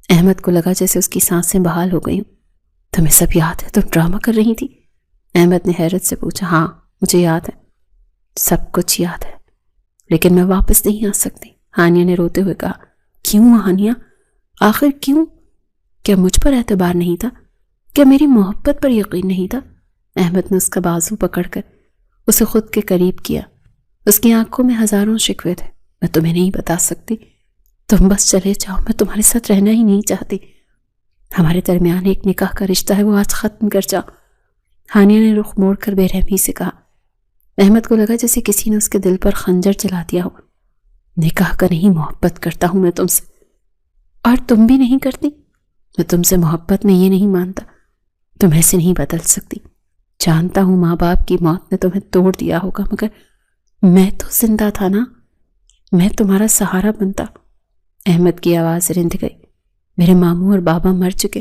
احمد کو لگا جیسے اس کی سانسیں بحال ہو گئیں۔ تمہیں سب یاد ہے؟ تم ڈرامہ کر رہی تھی؟ احمد نے حیرت سے پوچھا۔ ہاں، مجھے یاد ہے، سب کچھ یاد ہے، لیکن میں واپس نہیں آ سکتی، ہانیہ نے روتے ہوئے کہا۔ کیوں ہانیہ؟ آخر کیوں؟ کیا مجھ پر اعتبار نہیں تھا؟ کیا میری محبت پر یقین نہیں تھا؟ احمد نے اس کا بازو پکڑ کر اسے خود کے قریب کیا۔ اس کی آنکھوں میں ہزاروں شکوے تھے۔ میں تمہیں نہیں بتا سکتی، تم بس چلے جاؤ، میں تمہارے ساتھ رہنا ہی نہیں چاہتی۔ ہمارے درمیان ایک نکاح کا رشتہ ہے، وہ آج ختم کر جاؤ۔ ہانیہ نے رخ موڑ کر بے رحمی سے کہا۔ احمد کو لگا جیسے کسی نے اس کے دل پر خنجر چلا دیا ہو۔ نکاح کا نہیں، محبت کرتا ہوں میں تم سے، اور تم بھی نہیں کرتی۔ میں تم سے محبت میں یہ نہیں مانتا، تم ایسے نہیں بدل سکتی۔ جانتا ہوں ماں باپ کی موت نے تمہیں توڑ دیا ہوگا، مگر میں تو زندہ تھا نا، میں تمہارا سہارا بنتا۔ احمد کی آواز رند گئی۔ میرے ماموں اور بابا مر چکے،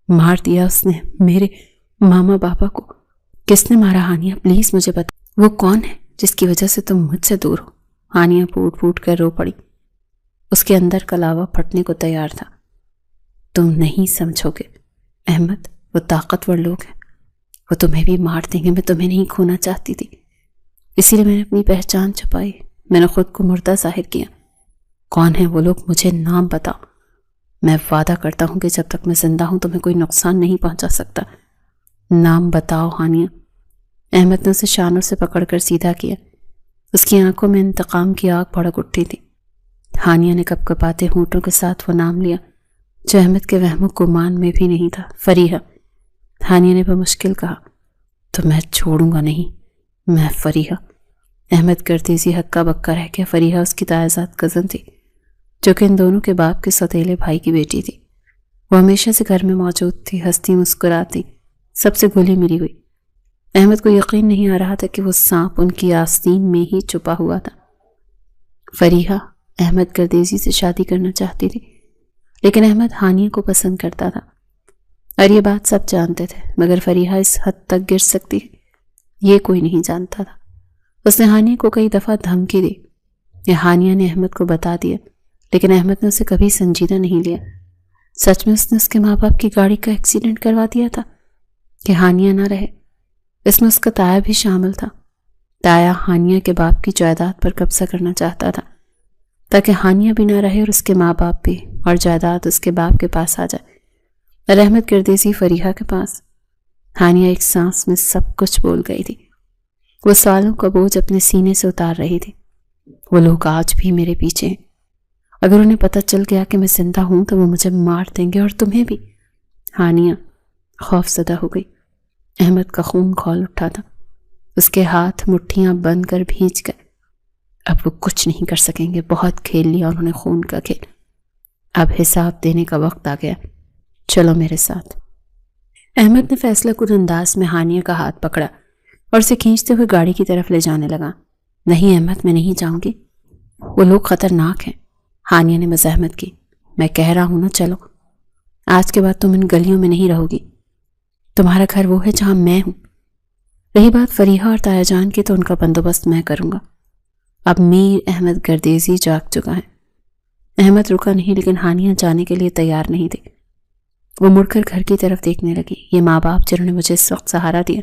مار دیا اس نے میرے ماما بابا کو۔ کس نے مارا ہانیہ؟ پلیز مجھے بتا، وہ کون ہے جس کی وجہ سے تم مجھ سے دور ہو۔ ہانیہ پھوٹ پھوٹ کر رو پڑی۔ اس کے اندر کا لاوا پھٹنے کو تیار تھا۔ تم نہیں سمجھو گے احمد، وہ طاقتور لوگ ہیں، وہ تمہیں بھی مار دیں گے۔ میں تمہیں نہیں کھونا چاہتی تھی، اسی لیے میں نے اپنی پہچان چھپائی، میں نے خود کو مردہ ظاہر کیا۔ کون ہیں وہ لوگ؟ مجھے نام بتاؤ۔ میں وعدہ کرتا ہوں کہ جب تک میں زندہ ہوں تمہیں کوئی نقصان نہیں پہنچا سکتا۔ نام بتاؤ ہانیہ۔ احمد نے اسے شانوں سے پکڑ کر سیدھا کیا۔ اس کی آنکھوں میں انتقام کی آگ بھڑک اٹھی تھی۔ ہانیہ نے کپ کپاتے ہونٹوں کے ساتھ وہ نام لیا جو احمد کے وہم و گمان میں بھی نہیں تھا، فریحہ۔ ہانیہ نے بمشکل کہا، تو میں چھوڑوں گا نہیں، میں فریحہ۔ احمد گردیزی ہکا بکا رہ گیا۔ فریحہ اس کی تائزاد کزن تھی جو کہ ان دونوں کے باپ کے سوتیلے بھائی کی بیٹی تھی۔ وہ ہمیشہ سے گھر میں موجود تھی، ہنستی مسکراتی، سب سے گھلی ملی ہوئی۔ احمد کو یقین نہیں آ رہا تھا کہ وہ سانپ ان کی آستین میں ہی چھپا ہوا تھا۔ فریحہ احمد گردیزی سے شادی کرنا چاہتی تھی، لیکن احمد ہانیہ کو پسند کرتا تھا، اور یہ بات سب جانتے تھے، مگر فریحہ اس حد تک گر سکتی یہ کوئی نہیں جانتا تھا۔ اس نے ہانیہ کو کئی دفعہ دھمکی دی، یہ ہانیہ نے احمد کو بتا دیا، لیکن احمد نے اسے کبھی سنجیدہ نہیں لیا۔ سچ میں اس نے اس کے ماں باپ کی گاڑی کا ایکسیڈنٹ کروا دیا تھا کہ ہانیہ نہ رہے۔ اس میں اس کا تایا بھی شامل تھا۔ تایا ہانیہ کے باپ کی جائیداد پر قبضہ کرنا چاہتا تھا تاکہ ہانیہ بھی نہ رہے اور اس کے ماں باپ بھی، اور جائیداد اس کے باپ کے پاس آ جائے اور احمد گردیزی فریحہ کے پاس۔ ہانیہ ایک سانس میں سب کچھ بول گئی تھی۔ وہ سالوں کا بوجھ اپنے سینے سے اتار رہی تھی۔ وہ لوگ آج بھی میرے پیچھے ہیں، اگر انہیں پتہ چل گیا کہ میں زندہ ہوں تو وہ مجھے مار دیں گے، اور تمہیں بھی۔ ہانیہ خوف زدہ ہو گئی۔ احمد کا خون کھول اٹھا تھا، اس کے ہاتھ مٹھیاں بند کر بھیج گئے۔ اب وہ کچھ نہیں کر سکیں گے، بہت کھیل لیا انہوں نے خون کا کھیل، اب حساب دینے کا وقت آ گیا، چلو میرے ساتھ۔ احمد نے فیصلہ کن انداز میں ہانیہ کا ہاتھ پکڑا اور اسے کھینچتے ہوئے گاڑی کی طرف لے جانے لگا۔ نہیں احمد، میں نہیں جاؤں گی، وہ لوگ خطرناک ہیں۔ ہانیہ نے مزاحمت کی، میں کہہ رہا ہوں نا چلو، آج کے بعد تم ان گلیوں میں نہیں رہو گی، تمہارا گھر وہ ہے جہاں میں ہوں۔ رہی بات فریحہ اور تایا جان کی تو ان کا بندوبست میں کروں گا۔ اب میر احمد گردیزی جاگ چکا ہے۔ احمد رکا نہیں، لیکن ہانیہ جانے کے لیے تیار نہیں تھی۔ وہ مڑ کر گھر کی طرف دیکھنے لگی۔ یہ ماں باپ جنہوں نے مجھے اس وقت سہارا دیا،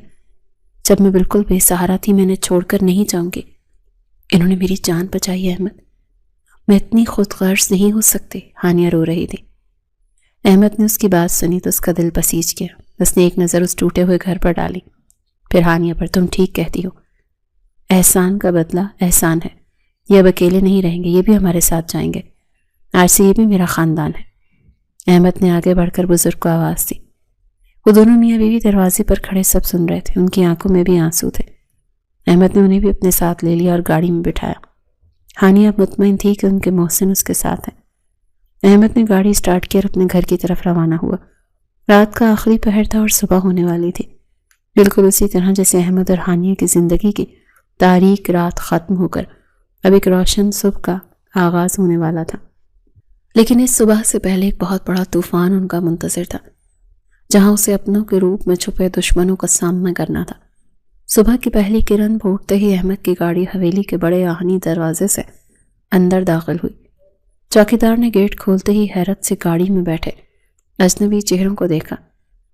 جب میں بالکل بے سہارا تھی، میں نے چھوڑ کر نہیں جاؤں گی۔ انہوں نے میری جان بچائی ہے احمد، میں اتنی خود غرض نہیں ہو سکتی۔ ہانیہ رو رہی تھی۔ احمد نے اس کی بات سنی تو اس کا دل بسیج گیا۔ اس نے ایک نظر اس ٹوٹے ہوئے گھر پر ڈالی، پھر ہانیہ پر۔ تم ٹھیک کہتی ہو، احسان کا بدلہ احسان ہے، یہ اب اکیلے نہیں رہیں گے، یہ بھی ہمارے ساتھ جائیں گے، آج سے یہ بھی میرا خاندان ہے۔ احمد نے آگے بڑھ کر بزرگ کو آواز دی۔ وہ دونوں میاں بیوی دروازے پر کھڑے سب سن رہے تھے، ان کی آنکھوں میں بھی آنسو تھے۔ احمد نے انہیں بھی اپنے ساتھ لے لیا اور گاڑی میں بٹھایا۔ ہانیہ اب مطمئن تھی کہ ان کے محسن اس کے ساتھ ہیں۔ احمد نے گاڑی سٹارٹ کی اور اپنے گھر کی طرف روانہ ہوا۔ رات کا آخری پہر تھا اور صبح ہونے والی تھی، بالکل اسی طرح جیسے احمد اور ہانیہ کی زندگی کی تاریک رات ختم ہو کر اب ایک روشن صبح کا آغاز ہونے والا تھا۔ لیکن اس صبح سے پہلے ایک بہت بڑا طوفان ان کا منتظر تھا، جہاں اسے اپنوں کے روپ میں چھپے دشمنوں کا سامنا کرنا تھا۔ صبح کی پہلی کرن پھوٹتے ہی احمد کی گاڑی حویلی کے بڑے آہنی دروازے سے اندر داخل ہوئی۔ چوکیدار نے گیٹ کھولتے ہی حیرت سے گاڑی میں بیٹھے اجنبی چہروں کو دیکھا،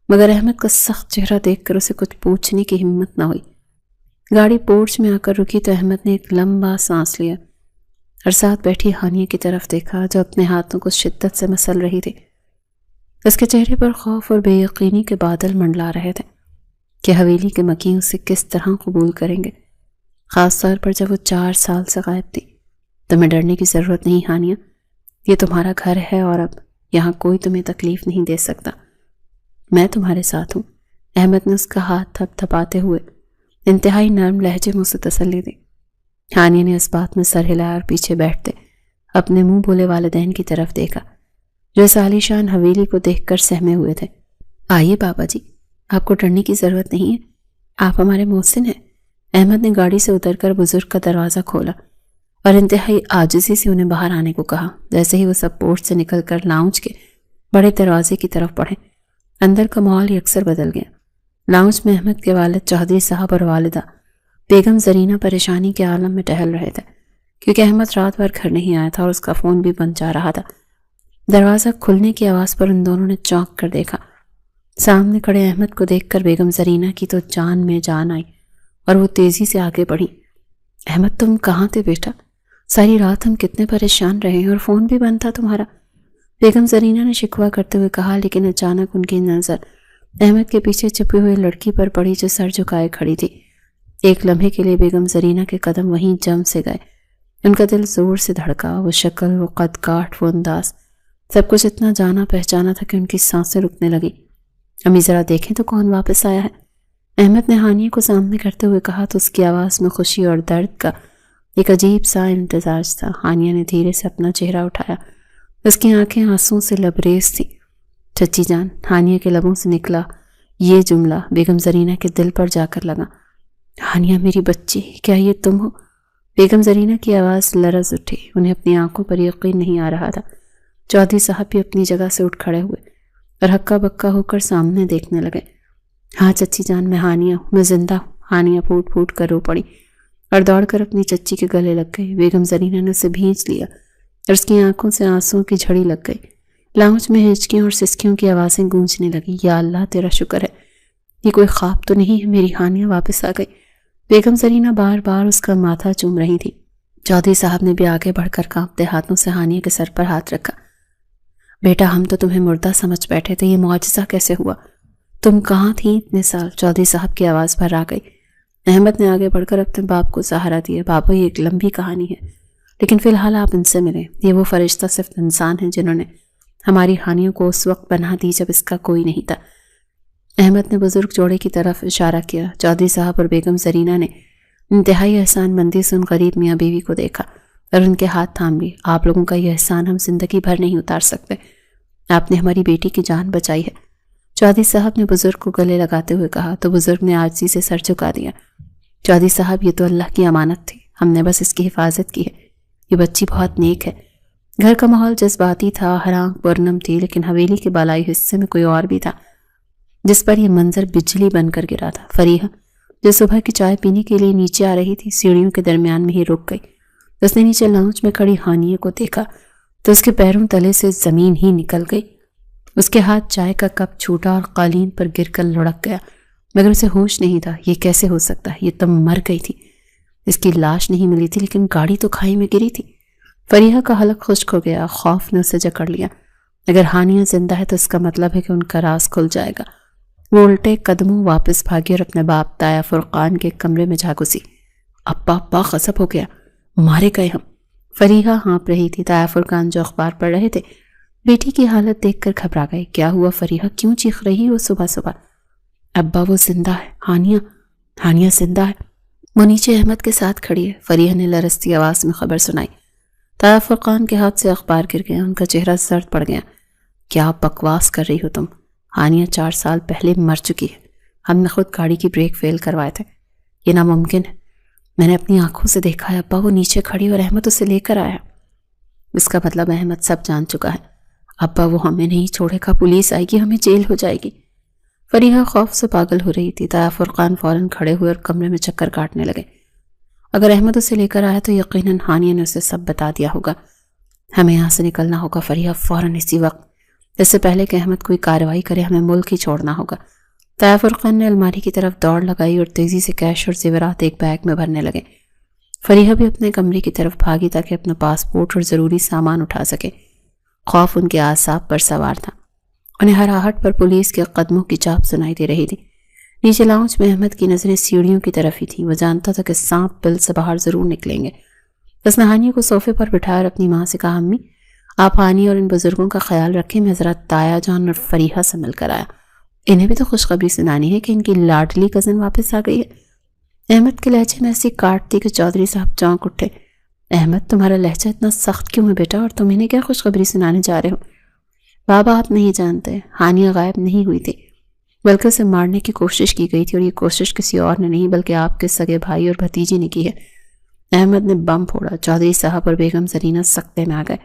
مگر احمد کا سخت چہرہ دیکھ کر اسے کچھ پوچھنے کی ہمت نہ ہوئی۔ گاڑی پورچ میں آ کر رکی تو احمد نے ایک لمبا سانس لیا اور ساتھ بیٹھی ہانیہ کی طرف دیکھا جو اپنے ہاتھوں کو شدت سے مسل رہی تھی۔ اس کے چہرے پر خوف اور بے یقینی کے بادل منڈلا رہے تھے کہ حویلی کے مکین اسے کس طرح قبول کریں گے، خاص طور پر جب وہ 4 سال سے غائب تھی۔ تمہیں ڈرنے کی ضرورت نہیں ہانیہ، یہ تمہارا گھر ہے اور اب یہاں کوئی تمہیں تکلیف نہیں دے سکتا، میں تمہارے ساتھ ہوں۔ احمد نے اس کا ہاتھ تھپ تھپاتے ہوئے انتہائی نرم لہجے میں اسے تسلی دی۔ ہانیہ نے اس بات میں سر ہلایا اور پیچھے بیٹھتے اپنے منہ بولے والدین کی طرف دیکھا جو اس عالیشان حویلی کو دیکھ کر سہمے ہوئے تھے۔ آئیے بابا جی، آپ کو ڈرنے کی ضرورت نہیں ہے، آپ ہمارے محسن ہیں۔ احمد نے گاڑی سے اتر کر بزرگ کا دروازہ کھولا اور انتہائی عاجزی سے انہیں باہر آنے کو کہا۔ جیسے ہی وہ سب پورٹ سے نکل کر لاؤنج کے بڑے دروازے کی طرف بڑھے، اندر کا ماحول یکسر بدل گیا۔ لاؤنج میں احمد کے والد چودھری صاحب اور والدہ بیگم زرینہ پریشانی کے عالم میں ٹہل رہے تھے کیونکہ احمد رات بھر گھر نہیں آیا تھا اور اس کا فون بھی بند جا رہا تھا۔ دروازہ کھلنے کی آواز پر ان دونوں نے چونک کر دیکھا۔ سامنے کھڑے احمد کو دیکھ کر بیگم زرینہ کی تو جان میں جان آئی اور وہ تیزی سے آگے بڑھی۔ احمد تم کہاں تھے بیٹا؟ ساری رات ہم کتنے پریشان رہے اور فون بھی بند تھا تمہارا، بیگم زرینہ نے شکوہ کرتے ہوئے کہا، لیکن اچانک ان کی نظر احمد کے پیچھے چھپی ہوئی لڑکی پر پڑی جو سر جھکائے کھڑی تھی۔ ایک لمحے کے لیے بیگم زرینہ کے قدم وہیں جم سے گئے، ان کا دل زور سے دھڑکا۔ وہ شکل، وہ قد کاٹ، وہ انداز، سب کچھ اتنا جانا پہچانا تھا کہ ان کی سانسیں رکنے لگی۔ امی ذرا دیکھیں تو کون واپس آیا ہے، احمد نے ہانیہ کو سامنے کرتے ہوئے کہا تو اس کی آواز میں خوشی اور درد کا ایک عجیب سا امتزاج تھا۔ ہانیہ نے دھیرے سے اپنا چہرہ اٹھایا، اس کی آنکھیں آنسوں سے لبریز تھی۔ چچی جان، ہانیہ کے لبوں سے نکلا یہ جملہ بیگم زرینہ کے دل پر جا کر لگا۔ ہانیہ میری بچی، کیا یہ تم ہو؟ بیگم زرینہ کی آواز لرز اٹھی، انہیں اپنی آنکھوں پر یقین نہیں آ رہا تھا۔ چودھری صاحب بھی اپنی جگہ سے اٹھ کھڑے ہوئے اور ہکا بکا ہو کر سامنے دیکھنے لگے۔ ہاں چچی جان، میں ہانیہ ہوں، میں زندہ ہوں۔ ہانیہ پھوٹ پھوٹ کر رو پڑی اور دوڑ کر اپنی چچی کے گلے لگ گئی۔ بیگم زرینہ نے اسے بھینچ لیا اور اس کی آنکھوں سے آنسوں کی جھڑی لگ گئی۔ لاؤنج میں ہچکیوں اور سسکیوں کی آوازیں گونجنے لگی۔ یا اللہ تیرا شکر ہے، یہ کوئی خواب تو نہیں ہے، میری ہانیہ واپس آ گئی۔ بیگم زرینہ بار بار اس کا ماتھا چوم رہی تھی۔ چودھری صاحب نے بھی آگے بڑھ کر کانپتے ہاتھوں سے ہانیہ کے سر پر ہاتھ رکھا۔ بیٹا ہم تو تمہیں مردہ سمجھ بیٹھے تھے، یہ معجزہ کیسے ہوا؟ تم کہاں تھی اتنے سال؟ چودھری صاحب کی آواز بھر آ گئی۔ احمد نے آگے بڑھ کر اپنے باپ کو سہارا دیا۔ بابا یہ ایک لمبی کہانی ہے، لیکن فی الحال آپ ان سے ملیں۔ یہ وہ فرشتہ صرف انسان ہیں جنہوں نے ہماری ہانیوں کو اس وقت پناہ دی جب اس کا کوئی نہیں تھا۔ احمد نے بزرگ جوڑے کی طرف اشارہ کیا۔ چودھری صاحب اور بیگم زرینہ نے انتہائی احسان مندی سے ان غریب میاں بیوی کو دیکھا اور ان کے ہاتھ تھام لیے۔ آپ لوگوں کا یہ احسان ہم زندگی بھر نہیں اتار سکتے، آپ نے ہماری بیٹی کی جان بچائی ہے، چودھری صاحب نے بزرگ کو گلے لگاتے ہوئے کہا تو بزرگ نے عاجزی سے سر جھکا دیا۔ چودھری صاحب یہ تو اللہ کی امانت تھی، ہم نے بس اس کی حفاظت کی ہے، یہ بچی بہت نیک ہے۔ گھر کا ماحول جذباتی تھا، ہر آنکھ پرنم تھی، لیکن حویلی کے بالائی حصے میں کوئی اور بھی تھا جس پر یہ منظر بجلی بن کر گرا تھا۔ فریحہ جو صبح کی چائے پینے کے لیے نیچے آ رہی تھی، سیڑھیوں کے درمیان میں ہی رک گئی۔ اس نے نیچے لاؤنج میں کھڑی ہانیہ کو دیکھا تو اس کے پیروں تلے سے زمین ہی نکل گئی۔ اس کے ہاتھ چائے کا کپ چھوٹا اور قالین پر گر کر لڑک گیا، مگر اسے ہوش نہیں تھا۔ یہ کیسے ہو سکتا ہے؟ یہ تم مر گئی تھی۔ اس کی لاش نہیں ملی تھی، لیکن گاڑی تو کھائی میں گری تھی۔ فریحہ کا حلق خشک ہو گیا، خوف نے اسے جکڑ لیا۔ اگر ہانیہ زندہ ہے تو اس کا مطلب ہے کہ ان کا راز کھل جائے گا۔ وہ الٹے قدموں واپس بھاگی اور اپنے باپ تایا فرقان کے کمرے میں جا گھسی۔ ابا غضب ہو گیا، مارے گئے ہم۔ فریحہ ہانپ رہی تھی۔ تایا فرقان جو اخبار پڑھ رہے تھے بیٹی کی حالت دیکھ کر گھبرا گئے۔ کیا ہوا فریحہ، کیوں چیخ رہی ہو صبح صبح؟ ابا وہ زندہ ہے، ہانیہ زندہ ہے، وہ نیچے احمد کے ساتھ کھڑی ہے، فریحہ نے لرزتی آواز میں خبر سنائی۔ تایا فرقان کے ہاتھ سے اخبار گر گیا، ان کا چہرہ زرد پڑ گیا۔ کیا بکواس کر رہی ہو تم؟ ہانیہ 4 سال پہلے مر چکی ہے، ہم نے خود گاڑی کی بریک فیل کروائے تھے، یہ ناممکن ہے۔ میں نے اپنی آنکھوں سے دیکھا ہے ابا، وہ نیچے کھڑی اور احمد اسے لے کر آیا۔ اس کا مطلب احمد سب جان چکا ہے۔ ابا وہ ہمیں نہیں چھوڑے گا، پولیس آئے گی، ہمیں جیل ہو جائے گی۔ فریحہ خوف سے پاگل ہو رہی تھی۔ تایا فرقان فوراً کھڑے ہوئے اور کمرے میں چکر کاٹنے لگے۔ اگر احمد اسے لے کر آیا تو یقیناً ہانیہ نے اسے سب بتا دیا ہوگا۔ ہمیں یہاں سے نکلنا ہوگا فریحہ، فوراً اسی وقت، اس سے پہلے کہ احمد کوئی کارروائی کرے ہمیں ملک ہی چھوڑنا ہوگا۔ تایا فرقان نے الماری کی طرف دوڑ لگائی اور تیزی سے کیش اور زیورات ایک بیگ میں بھرنے لگے۔ فریحہ بھی اپنے کمرے کی طرف بھاگی تاکہ اپنا پاسپورٹ اور ضروری سامان اٹھا سکے۔ خوف ان کے اعصاب پر سوار تھا، انہیں ہر آہٹ پر پولیس کے قدموں کی چاپ سنائی دے رہی تھی۔ نیچے لاؤنج میں احمد کی نظریں سیڑھیوں کی طرف ہی تھیں، وہ جانتا تھا کہ سانپ بل سے باہر ضرور نکلیں گے۔ اس نے ہانیہ کو صوفے پر بٹھایا اور اپنی ماں سے کہا، امی آپ ہانیہ اور ان بزرگوں کا خیال رکھیں، میں ذرا تایا جان اور فریحہ سے مل کر آیا، انہیں بھی تو خوشخبری سنانی ہے کہ ان کی لاڈلی کزن واپس آ گئی ہے۔ احمد کے لہجے میں ایسی کاٹ تھی کہ چودھری صاحب چونک اٹھے۔ احمد تمہارا لہجہ اتنا سخت کیوں ہے بیٹا، اور تم انہیں کیا خوشخبری سنانے جا رہے ہو؟ بابا آپ نہیں جانتے، ہانیہ غائب نہیں ہوئی تھی، بلکہ اسے مارنے کی کوشش کی گئی تھی، اور یہ کوشش کسی اور نے نہیں بلکہ آپ کے سگے بھائی اور بھتیجی نے کی ہے۔ احمد نے بم پھوڑا۔ چودھری صاحب اور بیگم زرینہ سکتے میں آ گئے۔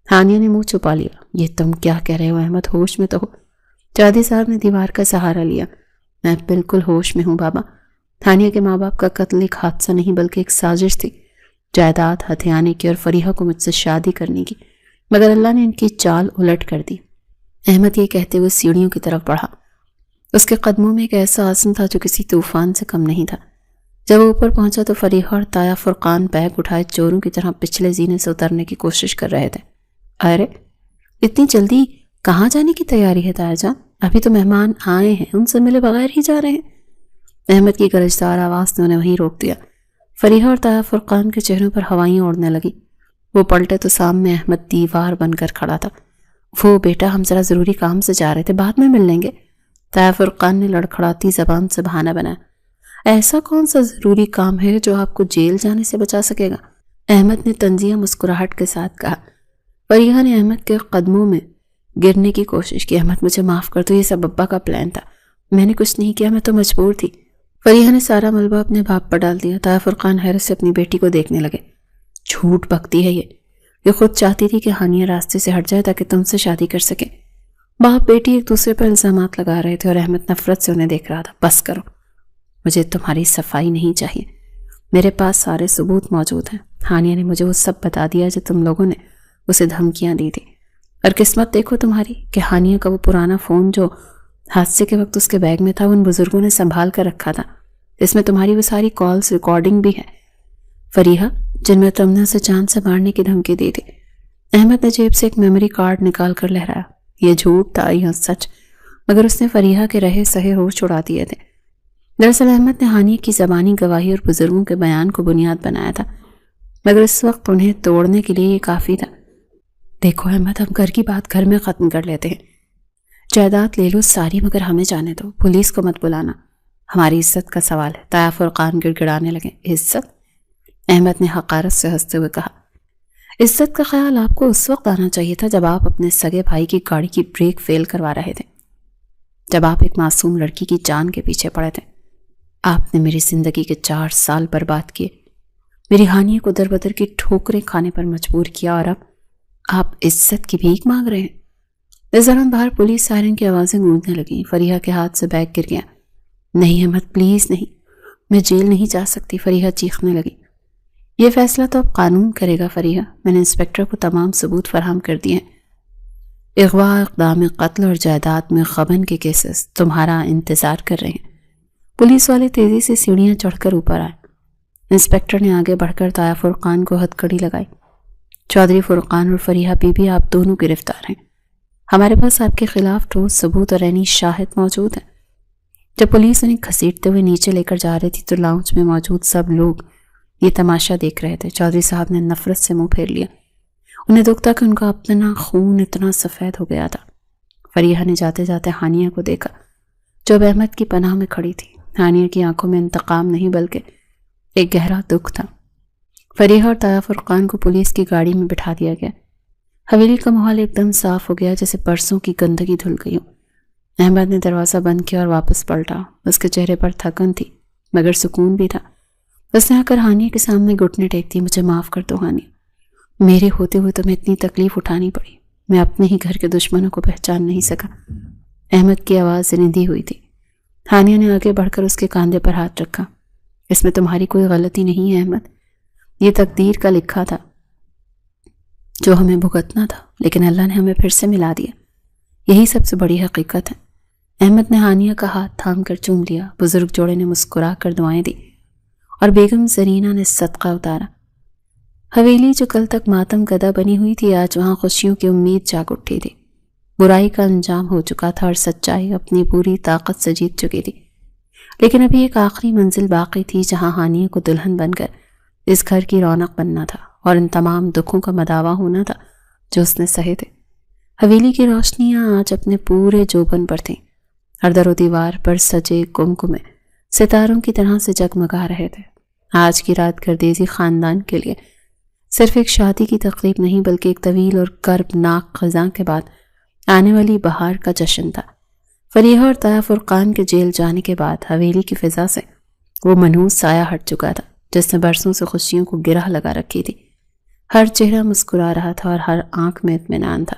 ہانیہ نے منہ چھپا لیا۔ یہ تم کیا کہہ رہے ہو احمد، ہوش میں تو ہو؟ چودھری صاحب نے دیوار کا سہارا لیا۔ میں بالکل ہوش میں ہوں بابا، ہانیہ کے ماں باپ کا قتل ایک حادثہ نہیں بلکہ ایک سازش تھی، جائیداد ہتھیانے کی اور فریحہ کو مجھ سے شادی کرنے کی، مگر اللہ نے ان کی چال الٹ کر دی۔ احمد یہ کہتے ہوئے سیڑھیوں کی طرف بڑھا۔ اس کے قدموں میں ایک ایسا عزم تھا جو کسی طوفان سے کم نہیں تھا۔ جب وہ اوپر پہنچا تو فریحہ اور تایا فرقان بیگ اٹھائے چوروں کی طرح پچھلے زینے سے اترنے کی کوشش کر رہے تھے۔ ارے اتنی جلدی کہاں جانے کی تیاری ہے تایا جان؟ ابھی تو مہمان آئے ہیں، ان سے ملے بغیر ہی جا رہے ہیں۔ احمد کی گرجدار آواز نے انہیں وہیں روک دیا۔ فریحہ اور تایا فرقان کے چہروں پر ہوائیں اڑنے لگی۔ وہ پلٹے تو سامنے احمد دیوار بن کر کھڑا تھا۔ وہ بیٹا ہم ذرا ضروری کام سے جا رہے تھے، بعد میں مل لیں گے۔ تایا فرقان نے لڑکھڑاتی زبان سے بہانہ بنایا۔ ایسا کون سا ضروری کام ہے جو آپ کو جیل جانے سے بچا سکے گا؟ احمد نے طنزیہ مسکراہٹ کے ساتھ کہا۔ فریحہ نے احمد کے قدموں میں گرنے کی کوشش کی۔ احمد مجھے معاف کر دو، یہ سب ابا کا پلان تھا، میں نے کچھ نہیں کیا، میں تو مجبور تھی۔ فریحہ نے سارا ملبہ اپنے باپ پر ڈال دیا۔ تایا فرقان حیرت سے اپنی بیٹی کو دیکھنے لگے۔ جھوٹ بکتی ہے یہ خود چاہتی تھی کہ ہانیہ راستے سے ہٹ جائے تاکہ تم سے شادی کر سکے۔ باپ بیٹی ایک دوسرے پر الزامات لگا رہے تھے اور احمد نفرت سے انہیں دیکھ رہا تھا۔ بس کرو، مجھے تمہاری صفائی نہیں چاہیے، میرے پاس سارے ثبوت موجود ہیں۔ ہانیہ نے مجھے وہ سب بتا دیا جو تم لوگوں نے اسے دھمکیاں دی تھی، اور قسمت دیکھو تمہاری کہ ہانیہ کا وہ پرانا فون جو حادثے کے وقت اس کے بیگ میں تھا ان بزرگوں نے سنبھال کر رکھا تھا، اس میں تمہاری وہ ساری کالز ریکارڈنگ بھی ہے فریحہ، جن میں تم نے اسے جان سے مارنے کی دھمکی دی تھی۔ احمد نے جیب سے ایک میموری کارڈ نکال کر لہرایا۔ یہ جھوٹ تھا یا سچ، مگر اس نے فریحہ کے رہے سہے ہوش اڑا دیے تھے۔ دراصل احمد نے ہانیہ کی زبانی گواہی اور بزرگوں کے بیان کو بنیاد بنایا تھا، مگر اس وقت انہیں توڑنے کے لیے یہ کافی تھا۔ دیکھو احمد، ہم گھر کی بات گھر میں ختم کر لیتے ہیں، جائیداد لے لو ساری، مگر ہمیں جانے دو، پولیس کو مت بلانا، ہماری عزت کا سوال ہے۔ تایا فرقان گڑ گڑانے لگے۔ عزت؟ احمد نے حقارت سے ہنستے ہوئے کہا، عزت کا خیال آپ کو اس وقت آنا چاہیے تھا جب آپ اپنے سگے بھائی کی گاڑی کی بریک فیل کروا رہے تھے، جب آپ ایک معصوم لڑکی کی جان کے پیچھے پڑے تھے۔ آپ نے میری زندگی کے 4 سال برباد کیے، میری ہانیہ کو در بدر کی ٹھوکریں کھانے پر مجبور کیا، اور اب آپ عزت کی بھیک مانگ رہے ہیں۔ اس دوران باہر پولیس سائرن کی آوازیں گونجنے لگیں۔ فریحہ کے ہاتھ سے بیگ گر گیا۔ نہیں احمد پلیز نہیں، میں جیل نہیں جا سکتی، فریحہ چیخنے لگی۔ یہ فیصلہ تو اب قانون کرے گا فریحہ، میں نے انسپیکٹر کو تمام ثبوت فراہم کر دیے ہیں۔ اغوا، اقدام قتل اور جائیداد میں غبن کے کیسز تمہارا انتظار کر رہے ہیں۔ پولیس والے تیزی سے سیڑھیاں چڑھ کر اوپر آئے۔ انسپیکٹر نے آگے بڑھ کر تایا فرقان کو ہتھکڑی لگائی۔ چودھری فرقان اور فریحہ بی بی آپ دونوں گرفتار ہیں، ہمارے پاس آپ کے خلاف ٹھوس ثبوت اور عینی شاہد موجود ہیں۔ جب پولیس انہیں گھسیٹتے ہوئے نیچے لے کر جا رہی تھی تو لاؤنج میں موجود سب لوگ یہ تماشا دیکھ رہے تھے۔ چودھری صاحب نے نفرت سے منہ پھیر لیا۔ انہیں دکھ تھا کہ ان کا اپنا خون اتنا سفید ہو گیا تھا۔ فریحہ نے جاتے جاتے ہانیہ کو دیکھا جو اب احمد کی پناہ میں کھڑی تھی۔ ہانیہ کی آنکھوں میں انتقام نہیں بلکہ ایک گہرا دکھ تھا۔ فریحہ اور تایا فرقان کو پولیس کی گاڑی میں بٹھا دیا گیا۔ حویلی کا ماحول ایک دم صاف ہو گیا جیسے برسوں کی گندگی دھل گئی ہو۔ احمد نے دروازہ بند کیا اور واپس پلٹا۔ اس کے چہرے پر تھکن تھی مگر سکون بھی تھا۔ اس نے آ کر ہانیہ کے سامنے گھٹنے ٹیک دی۔ مجھے معاف کر دو ہانیہ، میرے ہوتے ہوئے تمہیں اتنی تکلیف اٹھانی پڑی، میں اپنے ہی گھر کے دشمنوں کو پہچان نہیں سکا۔ احمد کی آواز رندھی ہوئی تھی۔ ہانیہ نے آگے بڑھ کر اس کے کاندھے پر ہاتھ رکھا۔ اس میں تمہاری کوئی غلطی نہیں ہے احمد، یہ تقدیر کا لکھا تھا جو ہمیں بھگتنا تھا، لیکن اللہ نے ہمیں پھر سے ملا دیا، یہی سب سے بڑی حقیقت ہے۔ احمد نے ہانیہ کا ہاتھ تھام کر چوم لیا۔ بزرگ جوڑے نے مسکرا کر دعائیں دی اور بیگم زرینہ نے صدقہ اتارا۔ حویلی جو کل تک ماتم گدا بنی ہوئی تھی آج وہاں خوشیوں کی امید جاگ اٹھی تھی۔ برائی کا انجام ہو چکا تھا اور سچائی اپنی پوری طاقت سے جیت چکی تھی، لیکن ابھی ایک آخری منزل باقی تھی جہاں ہانیہ کو دلہن بن کر اس گھر کی رونق بننا تھا اور ان تمام دکھوں کا مداوا ہونا تھا جو اس نے سہے تھے۔ حویلی کی روشنیاں آج اپنے پورے جوبن پر تھیں۔ ہر در و دیوار پر سجے کمکمے ستاروں کی طرح سے جگمگا رہے تھے۔ آج کی رات گردیزی خاندان کے لیے صرف ایک شادی کی تقریب نہیں بلکہ ایک طویل اور کربناک خزاں کے بعد آنے والی بہار کا جشن تھا۔ فریحہ اور تایا فرقان کے جیل جانے کے بعد حویلی کی فضا سے وہ منحوس سایہ ہٹ چکا تھا جس نے برسوں سے خوشیوں کو گرہ لگا رکھی تھی۔ ہر چہرہ مسکرا رہا تھا اور ہر آنکھ میں اطمینان تھا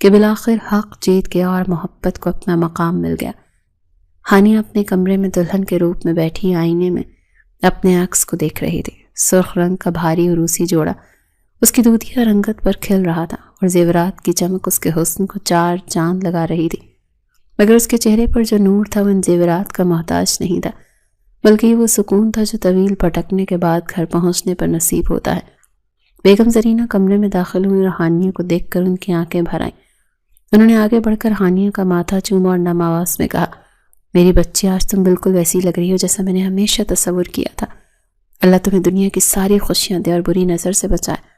کہ بالآخر حق جیت گیا اور محبت کو اپنا مقام مل گیا۔ ہانیہ اپنے کمرے میں دلہن کے روپ میں بیٹھی آئینے میں اپنے عکس کو دیکھ رہی تھی۔ سرخ رنگ کا بھاری اور روسی جوڑا اس کی دودھیا رنگت پر کھل رہا تھا اور زیورات کی چمک اس کے حسن کو چار چاند لگا رہی تھی، مگر اس کے چہرے پر جو نور تھا وہ ان زیورات کا محتاج نہیں تھا، بلکہ یہ وہ سکون تھا جو طویل بھٹکنے کے بعد گھر پہنچنے پر نصیب ہوتا ہے۔ بیگم زرینہ کمرے میں داخل ہوئی اور ہانیہ کو دیکھ کر ان کی آنکھیں بھر آئیں۔ انہوں نے آگے بڑھ کر ہانیہ کا ماتھا چوما اور نم آواز میں کہا، میری بچی، آج تم بالکل ویسی لگ رہی ہو جیسا میں نے ہمیشہ تصور کیا تھا۔ اللہ تمہیں دنیا کی ساری خوشیاں دے اور بری نظر سے بچائے۔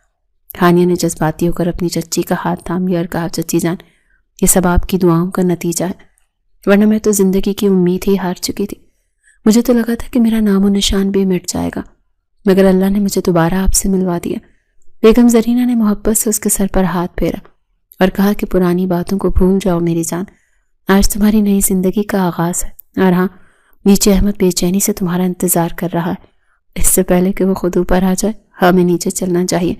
ہانیہ نے جذباتی ہو کر اپنی چچی کا ہاتھ تھام لیا اور کہا، چچی جان، یہ سب آپ کی دعاؤں کا نتیجہ ہے، ورنہ میں تو زندگی کی امید ہی ہار چکی تھی۔ مجھے تو لگا تھا کہ میرا نام و نشان بھی مٹ جائے گا، مگر اللہ نے مجھے دوبارہ آپ سے ملوا دیا۔ بیگم زرینہ نے محبت سے اس کے سر پر ہاتھ پھیرا اور کہا کہ پرانی باتوں کو بھول جاؤ میری جان، آج تمہاری نئی زندگی کا آغاز ہے، اور ہاں، نیچے احمد بے چینی سے تمہارا انتظار کر رہا ہے۔ اس سے پہلے کہ وہ خود اوپر آ جائے ہمیں نیچے چلنا چاہیے۔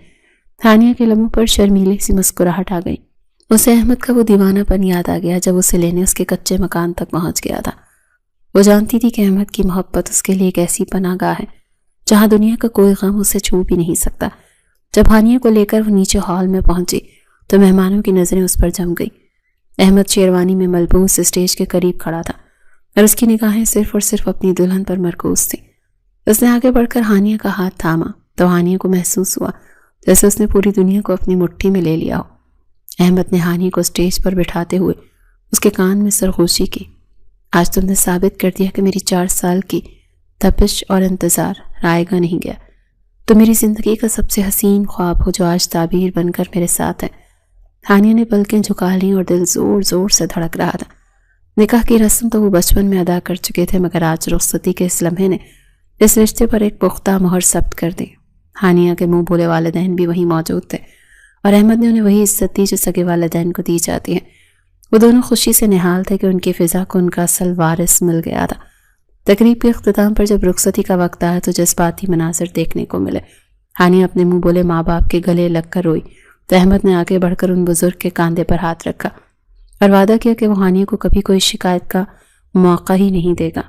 ہانیہ کے لبوں پر شرمیلی سی مسکراہٹ آ گئی۔ اسے احمد کا وہ دیوانہ پن یاد آ گیا جب اسے لینے اس کے کچے مکان تک پہنچ گیا تھا۔ وہ جانتی تھی کہ احمد کی محبت اس کے لیے ایک ایسی پناہ گاہ ہے جہاں دنیا کا کوئی غم اسے چھو بھی نہیں سکتا۔ جب ہانیہ کو لے کر وہ نیچے ہال میں پہنچی تو مہمانوں کی نظریں اس پر جم گئی۔ احمد شیروانی میں ملبوس اسٹیج کے قریب کھڑا تھا اور اس کی نگاہیں صرف اور صرف اپنی دلہن پر مرکوز تھیں۔ اس نے آگے بڑھ کر ہانیہ کا ہاتھ تھاما تو ہانیہ کو محسوس ہوا جیسے اس نے پوری دنیا کو اپنی مٹھی میں لے لیا ہو۔ احمد نے ہانیہ کو اسٹیج پر بٹھاتے ہوئے اس کے کان میں سرگوشی کی، آج تم نے ثابت کر دیا کہ میری 4 سال کی تپش اور انتظار رائے گا نہیں گیا۔ تو میری زندگی کا سب سے حسین خواب ہو جو آج تعبیر بن کر میرے ساتھ ہے۔ ہانیہ نے پلکیں جھکا لیں اور دل زور زور سے دھڑک رہا تھا۔ نکاح کی رسم تو وہ بچپن میں ادا کر چکے تھے، مگر آج رخصتی کے اس لمحے نے اس رشتے پر ایک پختہ مہر ثبت کر دی۔ ہانیہ کے منہ بولے والدین بھی وہیں موجود تھے اور احمد نے انہیں وہی عزت دی جو سگے والدین کو دی جاتی ہے۔ وہ دونوں خوشی سے نہال تھے کہ ان کی فضا کو ان کا اصل وارث مل گیا تھا۔ تقریب کے اختتام پر جب رخصتی کا وقت آیا تو جذباتی مناظر دیکھنے کو ملے۔ ہانیہ اپنے منہ بولے ماں باپ کے گلے لگ کر روئی تو احمد نے آگے بڑھ کر ان بزرگ کے کاندھے پر ہاتھ رکھا اور وعدہ کیا کہ وہ ہانیہ کو کبھی کوئی شکایت کا موقع ہی نہیں دے گا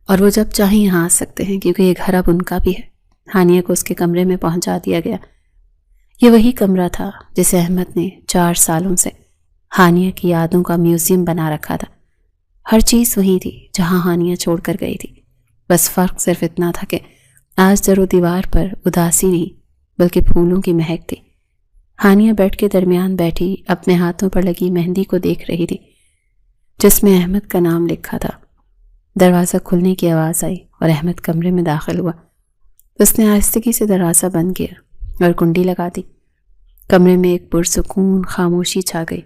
اور وہ جب چاہیں یہاں آ سکتے ہیں، کیونکہ یہ گھر اب ان کا بھی ہے۔ ہانیہ کو اس کے کمرے میں پہنچا دیا گیا۔ یہ وہی کمرہ تھا جسے احمد نے 4 سالوں سے ہانیہ کی یادوں کا میوزیم بنا رکھا تھا۔ ہر چیز وہی تھی جہاں ہانیہ چھوڑ کر گئی تھی، بس فرق صرف اتنا تھا کہ آج در و دیوار پر اداسی نہیں بلکہ پھولوں کی مہک تھی۔ ہانیہ بیڈ کے درمیان بیٹھی اپنے ہاتھوں پر لگی مہندی کو دیکھ رہی تھی جس میں احمد کا نام لکھا تھا۔ دروازہ کھلنے کی آواز آئی اور احمد کمرے میں داخل ہوا۔ اس نے آہستگی سے دروازہ بند کیا اور کنڈی لگا دی۔ کمرے میں ایک پرسکون خاموشی چھا گئی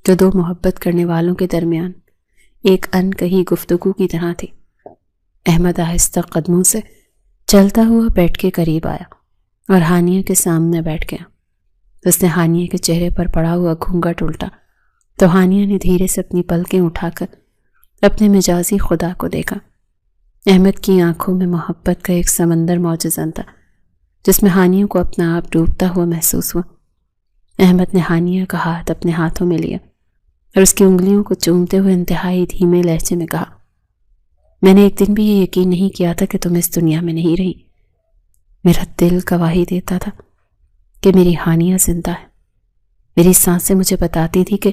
جو 2 محبت کرنے والوں کے درمیان ایک ان کہی گفتگو کی طرح تھی۔ احمد آہستہ قدموں سے چلتا ہوا بیڈ کے قریب آیا اور ہانیہ کے سامنے بیٹھ گیا۔ اس نے ہانیہ کے چہرے پر پڑا ہوا گھونگھٹ الٹا تو ہانیہ نے دھیرے سے اپنی پلکیں اٹھا کر اپنے مجازی خدا کو دیکھا۔ احمد کی آنکھوں میں محبت کا ایک سمندر موجزن تھا جس میں ہانیہ کو اپنا آپ ڈوبتا ہوا محسوس ہوا۔ احمد نے ہانیہ کا ہاتھ اپنے ہاتھوں میں لیا اور اس کی انگلیوں کو چومتے ہوئے انتہائی دھیمے لہجے میں کہا، میں نے ایک دن بھی یہ یقین نہیں کیا تھا کہ تم اس دنیا میں نہیں رہی۔ میرا دل گواہی دیتا تھا کہ میری ہانیہ زندہ ہے۔ میری سانسیں مجھے بتاتی تھی کہ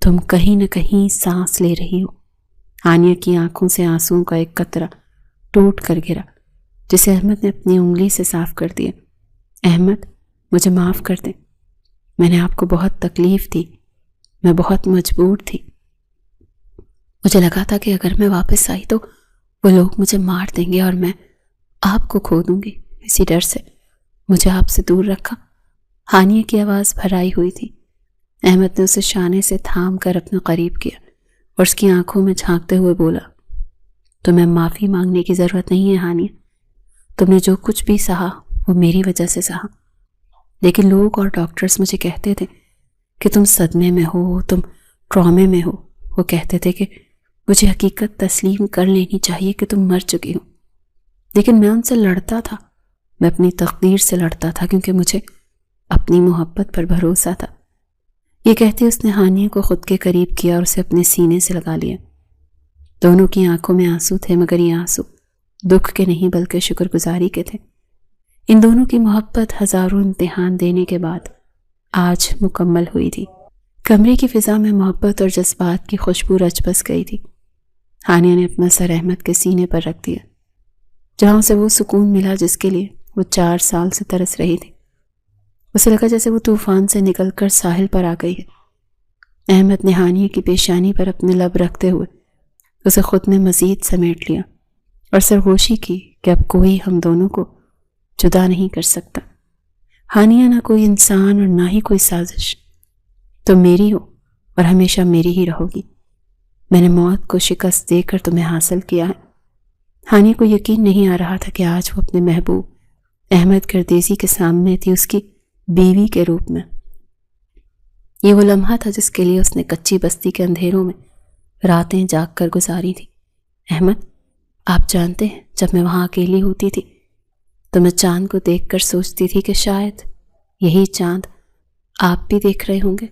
تم کہیں نہ کہیں سانس لے رہی ہو۔ ہانیہ کی آنکھوں سے آنسوؤں کا ایک قطرہ ٹوٹ کر گرا جسے احمد نے اپنی انگلی سے صاف کر دیا۔ احمد، مجھے معاف کر دیں، میں نے آپ کو بہت تکلیف دی، میں بہت مجبور تھی۔ مجھے لگا تھا کہ اگر میں واپس آئی تو وہ لوگ مجھے مار دیں گے اور میں آپ کو کھو دوں گی، اسی ڈر سے مجھے آپ سے دور رکھا۔ ہانیہ کی آواز بھرائی ہوئی تھی۔ احمد نے اسے شانے سے تھام کر اپنے قریب کیا اور اس کی آنکھوں میں جھانکتے ہوئے بولا، تمہیں معافی مانگنے کی ضرورت نہیں ہے ہانیہ، تم نے جو کچھ بھی سہا وہ میری وجہ سے سہا، لیکن لوگ اور ڈاکٹرز مجھے کہتے تھے کہ تم صدمے میں ہو، تم ٹرامے میں ہو۔ وہ کہتے تھے کہ مجھے حقیقت تسلیم کر لینی چاہیے کہ تم مر چکی ہو، لیکن میں ان سے لڑتا تھا، میں اپنی تقدیر سے لڑتا تھا کیونکہ مجھے اپنی محبت پر بھروسہ تھا۔ یہ کہتے اس نے ہانیہ کو خود کے قریب کیا اور اسے اپنے سینے سے لگا لیا۔ دونوں کی آنکھوں میں آنسو تھے، مگر یہ آنسو دکھ کے نہیں بلکہ شکر گزاری کے تھے۔ ان دونوں کی محبت ہزاروں امتحان دینے کے بعد آج مکمل ہوئی تھی۔ کمرے کی فضا میں محبت اور جذبات کی خوشبو رچ بس گئی تھی۔ ہانیہ نے اپنا سر احمد کے سینے پر رکھ دیا، جہاں سے وہ سکون ملا جس کے لیے وہ 4 سال سے ترس رہی تھی۔ اسے لگا جیسے وہ طوفان سے نکل کر ساحل پر آ گئی ہے۔ احمد نے ہانیہ کی پیشانی پر اپنے لب رکھتے ہوئے اسے خود میں مزید سمیٹ لیا اور سرگوشی کی کہ اب کوئی ہم دونوں کو جدا نہیں کر سکتا۔ ہانیہ نہ کوئی انسان اور نہ ہی کوئی سازش، تم میری ہو اور ہمیشہ میری ہی رہو گی۔ میں نے موت کو شکست دے کر تمہیں حاصل کیا ہے۔ ہانیہ کو یقین نہیں آ رہا تھا کہ آج وہ اپنے محبوب احمد گردیزی کے سامنے تھی، اس کی بیوی کے روپ میں۔ یہ وہ لمحہ تھا جس کے لیے اس نے کچی بستی کے اندھیروں میں راتیں جاگ کر گزاری تھی۔ احمد، آپ جانتے ہیں جب میں وہاں اکیلی ہوتی تھی تو میں چاند کو دیکھ کر سوچتی تھی کہ شاید یہی چاند آپ بھی دیکھ رہے ہوں گے،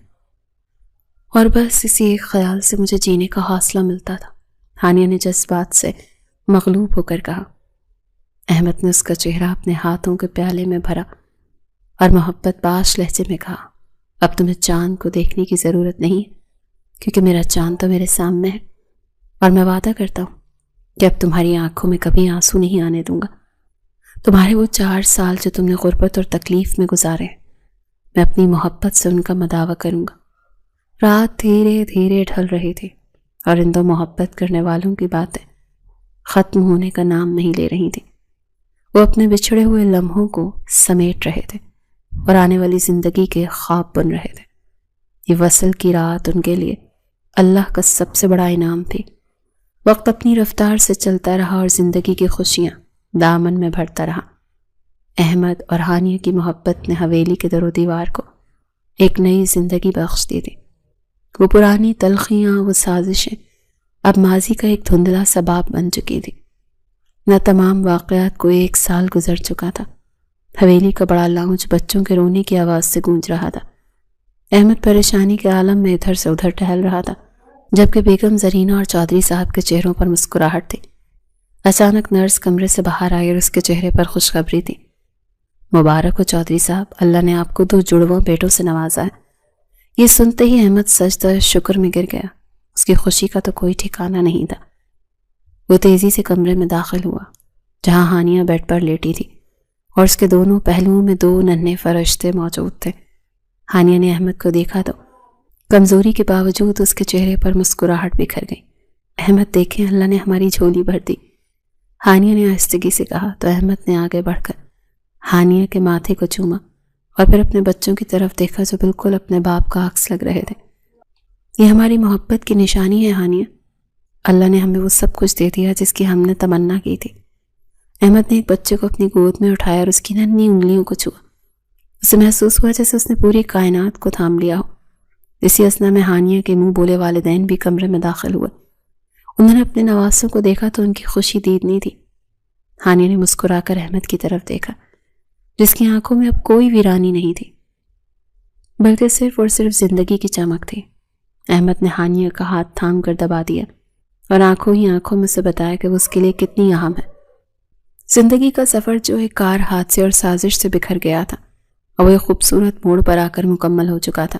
اور بس اسی ایک خیال سے مجھے جینے کا حوصلہ ملتا تھا۔ ہانیہ نے جذبات سے مغلوب ہو کر کہا۔ احمد نے اس کا چہرہ اپنے ہاتھوں کے پیالے میں بھرا اور محبت باش لہجے میں کہا، اب تمہیں چاند کو دیکھنے کی ضرورت نہیں ہے، کیونکہ میرا چاند تو میرے سامنے ہے، اور میں وعدہ کرتا ہوں کہ اب تمہاری آنکھوں میں کبھی آنسو نہیں آنے دوں گا۔ تمہارے وہ 4 سال جو تم نے غربت اور تکلیف میں گزارے ہیں، میں اپنی محبت سے ان کا مداوع کروں گا۔ رات دھیرے دھیرے ڈھل رہی تھی اور ان دو محبت کرنے والوں کی باتیں ختم ہونے کا نام نہیں لے رہی تھی۔ وہ اپنے بچھڑے ہوئے لمحوں کو سمیٹ رہے تھے اور آنے والی زندگی کے خواب بن رہے تھے۔ یہ وصل کی رات ان کے لیے اللہ کا سب سے بڑا انعام تھی۔ وقت اپنی رفتار سے چلتا رہا اور زندگی کی خوشیاں دامن میں بھرتا رہا۔ احمد اور ہانیہ کی محبت نے حویلی کے در و دیوار کو ایک نئی زندگی بخش دی تھی۔ وہ پرانی تلخیاں، وہ سازشیں اب ماضی کا ایک دھندلا سباب بن چکی تھی۔ نہ تمام واقعات کو 1 سال گزر چکا تھا۔ حویلی کا بڑا لاؤنج بچوں کے رونے کی آواز سے گونج رہا تھا۔ احمد پریشانی کے عالم میں ادھر سے ادھر ٹہل رہا تھا، جبکہ بیگم زرینہ اور چودھری صاحب کے چہروں پر مسکراہٹ تھی۔ اچانک نرس کمرے سے باہر آئی اور اس کے چہرے پر خوشخبری تھی۔ مبارک ہو چودھری صاحب، اللہ نے آپ کو 2 جڑواں بیٹوں سے نوازا ہے۔ یہ سنتے ہی احمد سجدہ شکر میں گر گیا۔ اس کی خوشی کا تو کوئی ٹھکانہ نہیں تھا۔ وہ تیزی سے کمرے میں داخل ہوا جہاں ہانیہ بیڈ پر لیٹی تھی اور اس کے دونوں پہلوؤں میں 2 ننھے فرشتے موجود تھے۔ ہانیہ نے احمد کو دیکھا تو کمزوری کے باوجود اس کے چہرے پر مسکراہٹ بکھر گئی۔ احمد دیکھیں، اللہ نے ہماری جھولی بھر دی، ہانیہ نے آہستگی سے کہا تو احمد نے آگے بڑھ کر ہانیہ کے ماتھے کو چوما اور پھر اپنے بچوں کی طرف دیکھا جو بالکل اپنے باپ کا عکس لگ رہے تھے۔ یہ ہماری محبت کی نشانی ہے ہانیہ، اللہ نے ہمیں وہ سب کچھ دے دیا جس کی ہم نے تمنا کی تھی۔ احمد نے ایک بچے کو اپنی گود میں اٹھایا اور اس کی ننھی انگلیوں کو چھوا۔ اسے محسوس ہوا جیسے اس نے پوری کائنات کو تھام لیا ہو۔ اسی اثنا میں ہانیہ کے منہ بولے والدین بھی کمرے میں داخل ہوئے۔ انہوں نے اپنے نواسوں کو دیکھا تو ان کی خوشی دیدنی تھی۔ ہانیہ نے مسکرا کر احمد کی طرف دیکھا جس کی آنکھوں میں اب کوئی ویرانی نہیں تھی بلکہ صرف اور صرف زندگی کی چمک تھی۔ احمد نے ہانیہ کا ہاتھ تھام کر دبا دیا اور آنکھوں ہی آنکھوں میں سے بتایا کہ وہ اس کے لیے کتنی اہم ہے۔ زندگی کا سفر جو ایک کار حادثے اور سازش سے بکھر گیا تھا اور وہ ایک خوبصورت موڑ پر آ کر مکمل ہو چکا تھا۔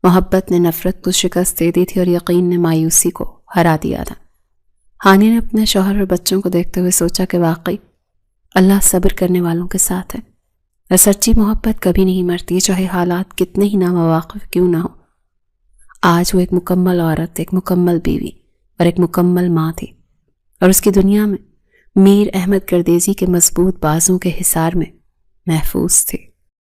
محبت نے نفرت کو شکست دے دی تھی اور یقین نے مایوسی کو ہرا دیا تھا۔ ہانیہ نے اپنے شوہر اور بچوں کو دیکھتے ہوئے سوچا کہ واقعی اللہ صبر کرنے والوں کے ساتھ ہے اور سچی محبت کبھی نہیں مرتی، چاہے حالات کتنے ہی نامواقف کیوں نہ ہو۔ آج وہ ایک مکمل عورت، ایک مکمل بیوی اور ایک مکمل ماں تھی اور اس کی دنیا میں میر احمد گردیزی کے مضبوط بازوں کے حصار میں محفوظ تھی۔